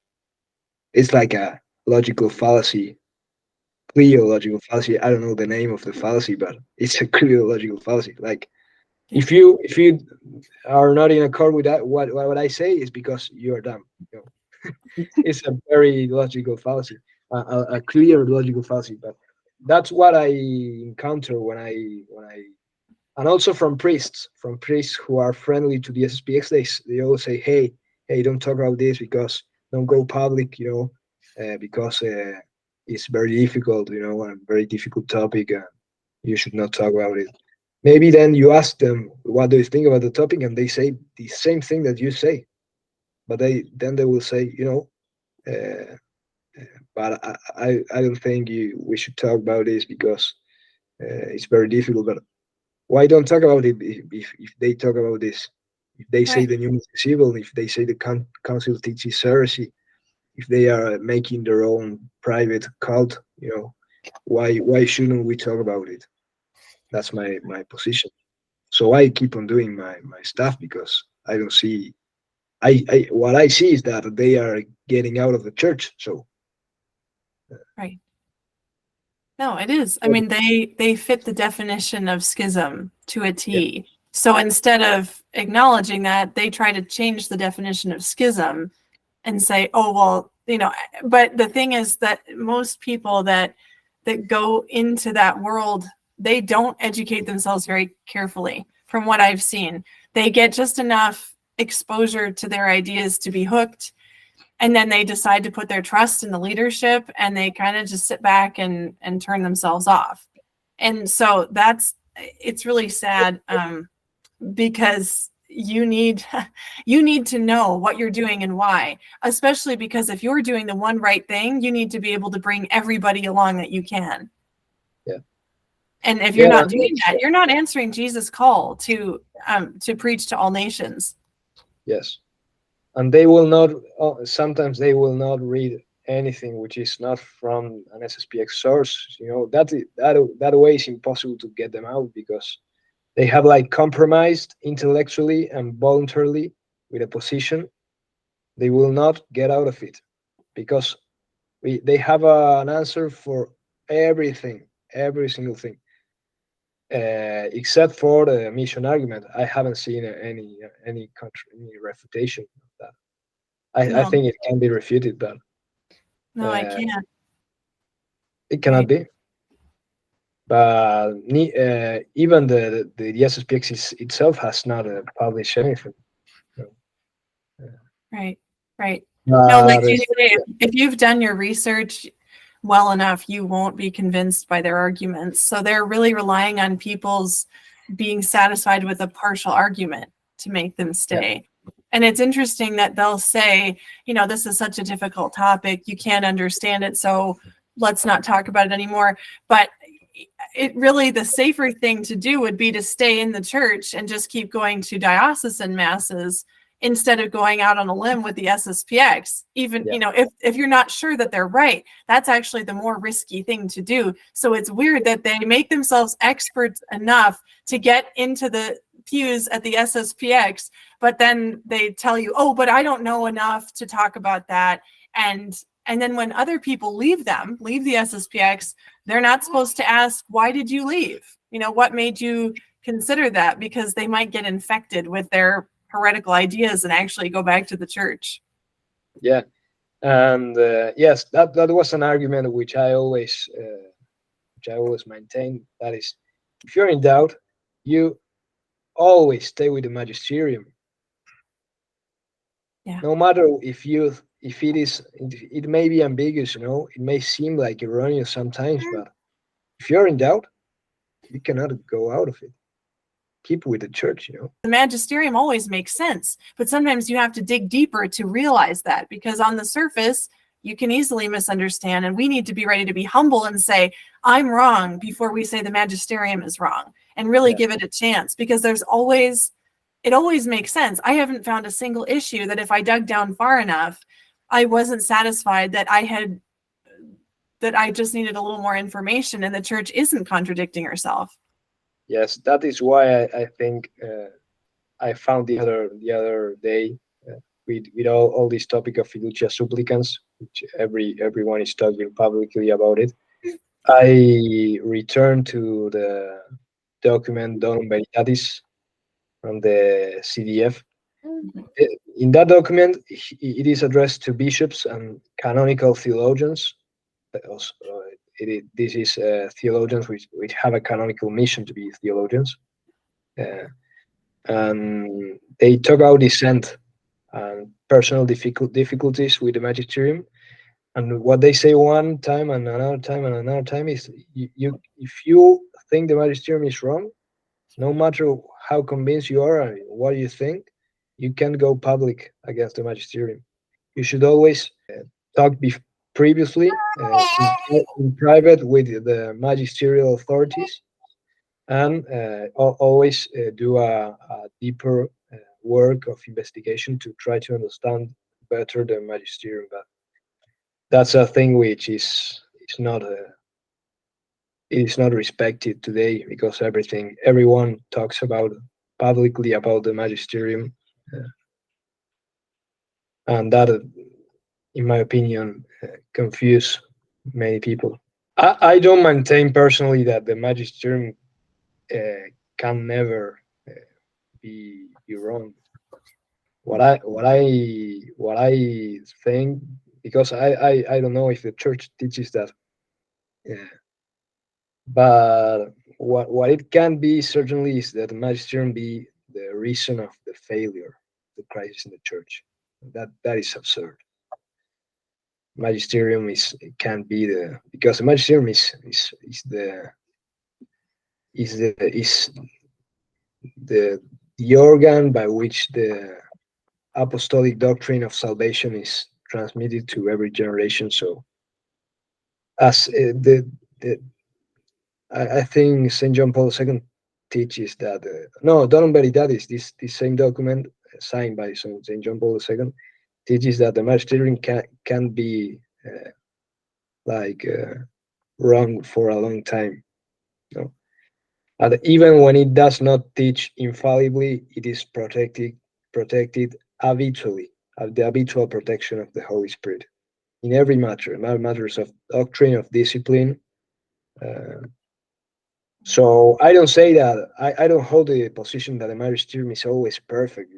It's like a logical fallacy clear logical fallacy. I don't know the name of the fallacy, but it's a clear logical fallacy. Like if you are not in accord with that, what I say is because you are dumb. You know, it's a very logical fallacy, a clear logical fallacy. But that's what I encounter when I and also from priests who are friendly to the SSPX. They always say, hey, don't talk about this because don't go public, because it's very difficult, a very difficult topic, and you should not talk about it. Maybe then you ask them, what do you think about the topic, and they say the same thing that you say, but they will say, uh, but I don't think we should talk about this because it's very difficult. But why don't talk about it if they talk about this? If they say Right. the new is evil, if they say the council teaches heresy, if they are making their own private cult, why shouldn't we talk about it? That's my position. So I keep on doing my stuff because I don't see. I what I see is that they are getting out of the church. So Right. No, it is. I mean, they fit the definition of schism to a yeah, T. So instead of acknowledging that, they try to change the definition of schism and say, oh, well, but the thing is that most people that go into that world, they don't educate themselves very carefully from what I've seen. They get just enough exposure to their ideas to be hooked, and then they decide to put their trust in the leadership, and they kind of just sit back and turn themselves off. And so it's really sad, because you need to know what you're doing and why, especially because if you're doing the one right thing, you need to be able to bring everybody along that you can. yeah, And if you're yeah. not doing that, you're not answering Jesus' call to preach to all nations. Yes, and they will not. Sometimes they will not read anything which is not from an SSPX source. That way is impossible to get them out because they have like compromised intellectually and voluntarily with a position. They will not get out of it because they have an answer for everything, every single thing, except for the mission argument. I haven't seen any refutation of that. I No, think it can be refuted, but I uh, can't. it cannot Right. be. But even the SSPX itself has not published anything. So, Right. Right. No, like but you say, if you've done your research well enough, you won't be convinced by their arguments. So they're really relying on people's being satisfied with a partial argument to make them stay. And it's interesting that they'll say, this is such a difficult topic, you can't understand it, so let's not talk about it anymore. But it really, the safer thing to do would be to stay in the church and just keep going to diocesan masses instead of going out on a limb with the SSPX. Even, if you're not sure that they're right, that's actually the more risky thing to do. So it's weird that they make themselves experts enough to get into the pews at the SSPX, but then they tell you, oh, but I don't know enough to talk about that. And then when other people leave the SSPX, they're not supposed to ask, why did you leave? What made you consider that? Because they might get infected with their heretical ideas and actually go back to the church. Yeah, and yes, that was an argument which I always maintain. That is, if you're in doubt, you always stay with the magisterium. Yeah. No matter if it may be ambiguous, it may seem like erroneous sometimes, but if you're in doubt, you cannot go out of it. Keep with the church, The magisterium always makes sense, but sometimes you have to dig deeper to realize that, because on the surface, you can easily misunderstand, and we need to be ready to be humble and say, I'm wrong, before we say the magisterium is wrong, and really give it a chance, because it always makes sense. I haven't found a single issue that if I dug down far enough, I wasn't satisfied that I just needed a little more information and the church isn't contradicting herself. Yes, that is why I think I found the other day with all this topic of fiducia supplicans, which everyone is talking publicly about it. I returned to the document Donum Veritatis from the CDF. In that document, it is addressed to bishops and canonical theologians. This is theologians which have a canonical mission to be theologians. And they talk about dissent and personal difficulties with the magisterium. And what they say one time and another time and another time is, if you think the magisterium is wrong, no matter how convinced you are and what you think, you can't go public against the magisterium. You should always talk previously in private with the magisterial authorities, and always do a deeper work of investigation to try to understand better the magisterium. But that's a thing which is not it is not respected today, because everyone talks about publicly about the magisterium, and that, in my opinion, confuse many people. I don't maintain personally that the magisterium can never be wrong. What I think, because I don't know if the church teaches that, but what it can be certainly is that the magisterium be the reason of the failure, the crisis in the church. That is absurd. Magisterium can be the, because the magisterium is the organ by which the apostolic doctrine of salvation is transmitted to every generation. So, as I think Saint John Paul II teaches that, no, Donum Veritatis, this same document signed by Saint John Paul II, teaches that the magisterium can be wrong for a long time. No? And even when it does not teach infallibly, it is protected habitually, the habitual protection of the Holy Spirit in every matter, matters of doctrine, of discipline. So I don't say that, I don't hold the position that the magisterium is always perfect.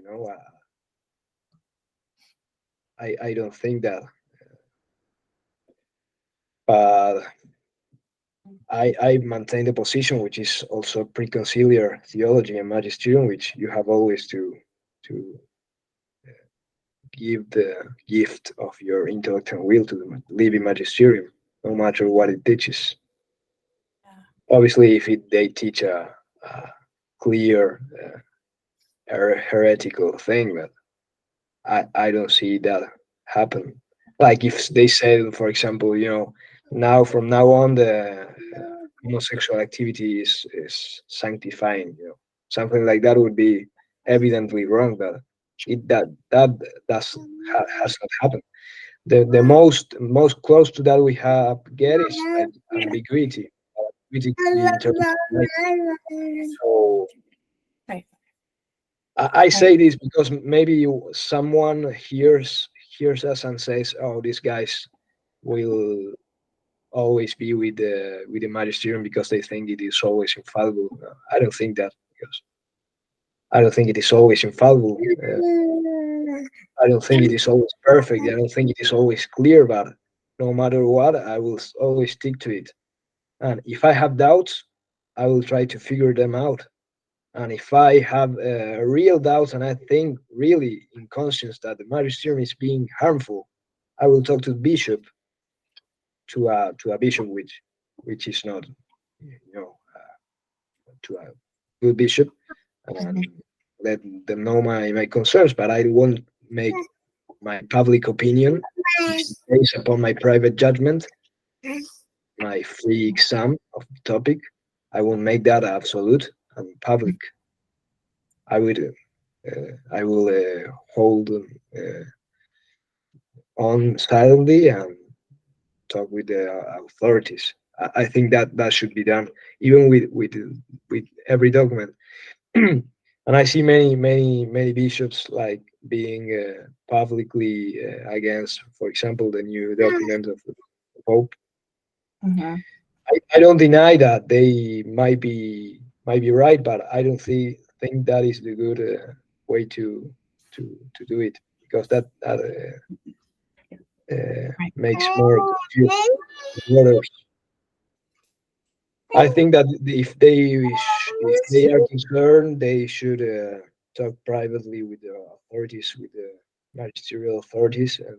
I don't think that, but I maintain the position, which is also preconciliar theology and magisterium, which you have always to give the gift of your intellect and will to the living magisterium, no matter what it teaches. Obviously, if they teach a clear heretical thing, but I don't see that happen. Like if they said, for example, from now on the homosexual activity is sanctifying, something like that would be evidently wrong. But has not happened. The most close to that we have get is like ambiguity. Ambiguity could be interpreted like, so Right. I say this because maybe someone hears us and says, "Oh, these guys will always be with the magisterium because they think it is always infallible." I don't think that, because I don't think it is always infallible. I don't think it is always perfect. I don't think it is always clear. But no matter what, I will always stick to it. And if I have doubts, I will try to figure them out. And if I have real doubts and I think really in conscience that the magisterium is being harmful, I will talk to the bishop, to a bishop which is not, to a good bishop, and let them know my concerns. But I won't make my public opinion based upon my private judgment, my free exam of the topic. I won't make that absolute and public. I will hold on silently and talk with the authorities. I think that should be done, even with every document. And I see many bishops like being publicly against, for example, the new document of the Pope. I don't deny that they might be right, but I don't think that is the good way to do it, because that makes more confused waters. I think that if they are concerned, they should talk privately with the authorities, with the magisterial authorities, and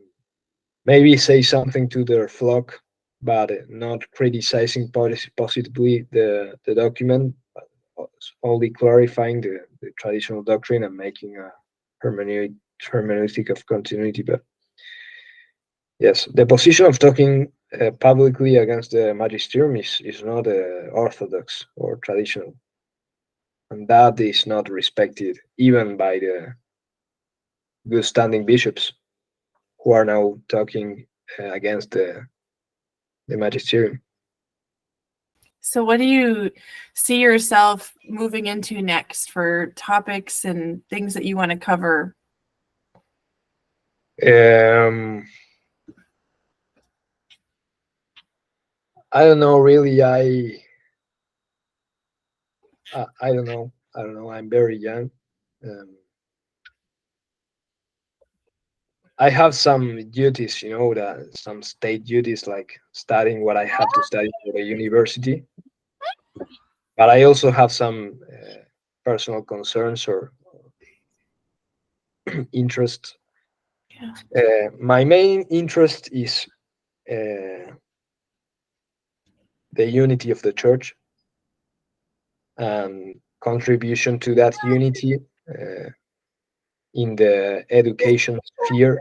maybe say something to their flock, but not criticizing positively the document, but only clarifying the traditional doctrine and making a hermeneutic of continuity. But yes, the position of talking publicly against the magisterium is not orthodox or traditional, and that is not respected even by the good standing bishops who are now talking against the magisterium. So, what do you see yourself moving into next for topics and things that you want to cover? I don't know really. I don't know. I don't know. I'm very young. Um, I have some duties, that some state duties, like studying what I have to study for the university. But I also have some personal concerns or interests. Yeah. My main interest is the unity of the church and contribution to that unity in the education sphere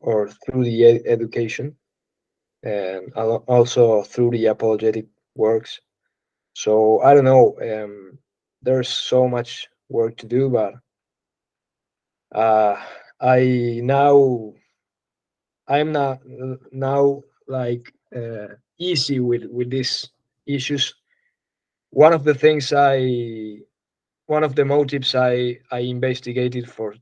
or through the education, and also through the apologetic works. So I don't know. There's so much work to do, but uh, I now I'm not now like easy with these issues. One of the things one of the motives I investigated for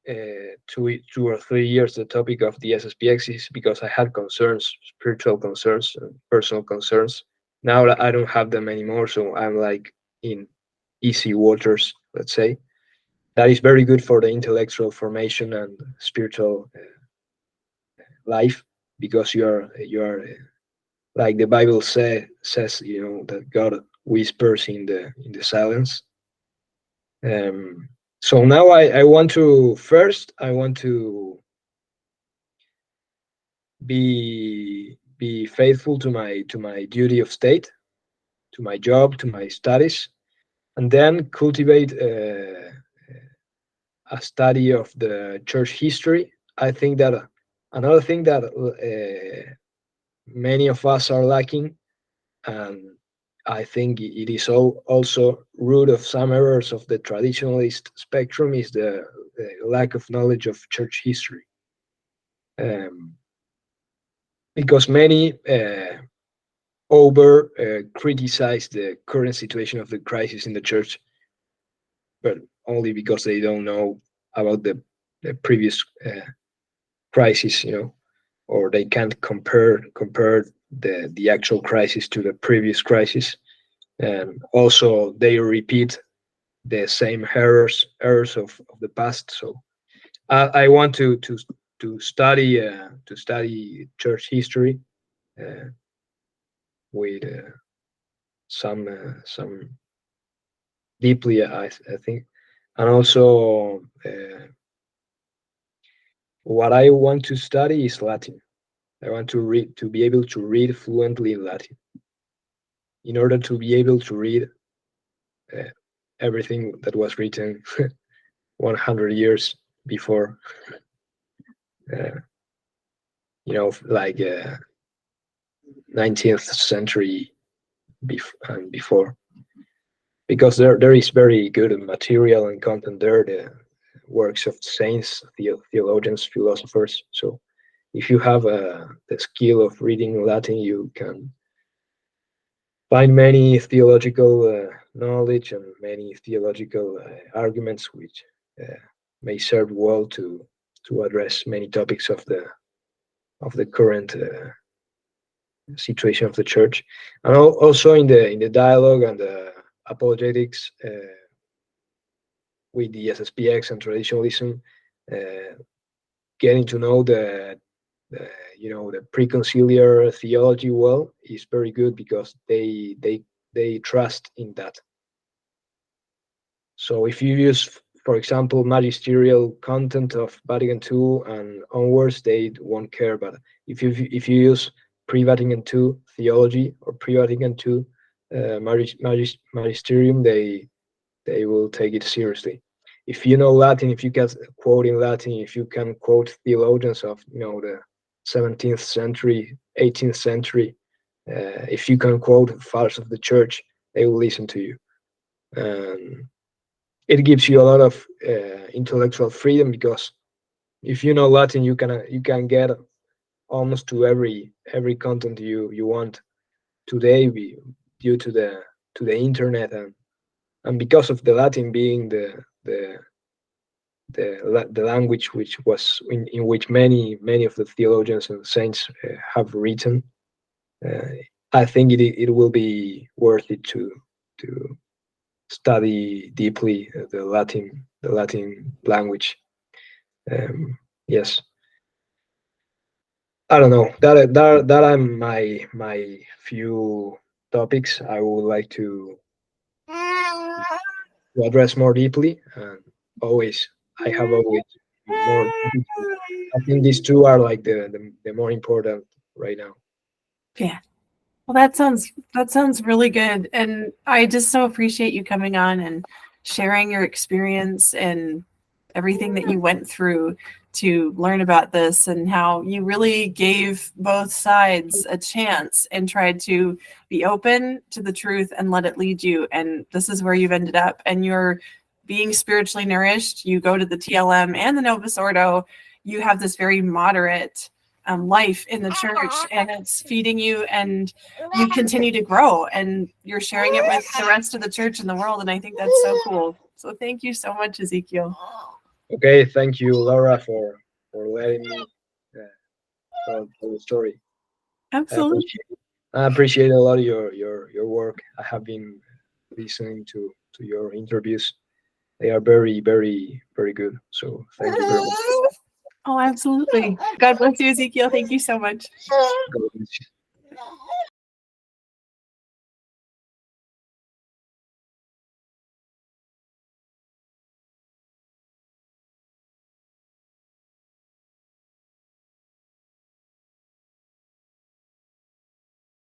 2 or 3 years the topic of the SSPX is because I had concerns, spiritual concerns, personal concerns. Now I don't have them anymore, so I'm like in easy waters, let's say. That is very good for the intellectual formation and spiritual life, because you are like the Bible says, that God whispers in the silence. So now I want to first I want to be faithful to my duty of state, to my job, to my studies, and then cultivate a study of the church history. I think that another thing that many of us are lacking, and I think it is also root of some errors of the traditionalist spectrum, is the lack of knowledge of church history. Because many over criticize the current situation of the crisis in the church, but only because they don't know about the previous crisis, or they can't compare the actual crisis to the previous crisis, and also they repeat the same errors of the past. So I want to study church history with some deeply, I think, and also what I want to study is Latin. I want to be able to read fluently in Latin, in order to be able to read uh, everything that was written 100 years before, uh, like 19th century and before, because there is very good material and content there, the works of saints, theologians, philosophers. So if you have the skill of reading Latin, you can find many theological knowledge and many theological arguments which uh, may serve well to address many topics of the current situation of the church, and also in the dialogue and the apologetics with the SSPX and traditionalism, getting to know the preconciliar theology well is very good, because they trust in that. So if you use, for example, magisterial content of Vatican II and onwards, they won't care. But if you use pre-Vatican II theology or pre-Vatican II magisterium, they will take it seriously. If you know Latin, if you can quote in Latin, if you can quote theologians of the 17th century, 18th century, if you can quote fathers of the church, they will listen to you. It gives you a lot of intellectual freedom, because if you know Latin, you can get almost to every content you want today, due to the internet, and because of the Latin being the language which was in which many of the theologians and saints have written. I think it will be worth it to study deeply the Latin language. Yes, I don't know, that are my few topics I would like to address more deeply, and always I have always more. I think these two are like the more important right now. Yeah. Well, that sounds really good, and I just so appreciate you coming on and sharing your experience and everything that you went through to learn about this, and how you really gave both sides a chance and tried to be open to the truth and let it lead you. And this is where you've ended up, and you're being spiritually nourished. You go to the TLM and the Novus Ordo. You have this very moderate life in the church, and it's feeding you, and you continue to grow, and you're sharing it with the rest of the church in the world. And I think that's so cool. So thank you so much, Ezekiel. Okay, thank you, Laura, for letting me tell the story. Absolutely. I appreciate a lot of your work. I have been listening to your interviews. They are very, very, very good. So thank you very much. Oh, absolutely. God bless you, Ezekiel. Thank you so much. God bless you.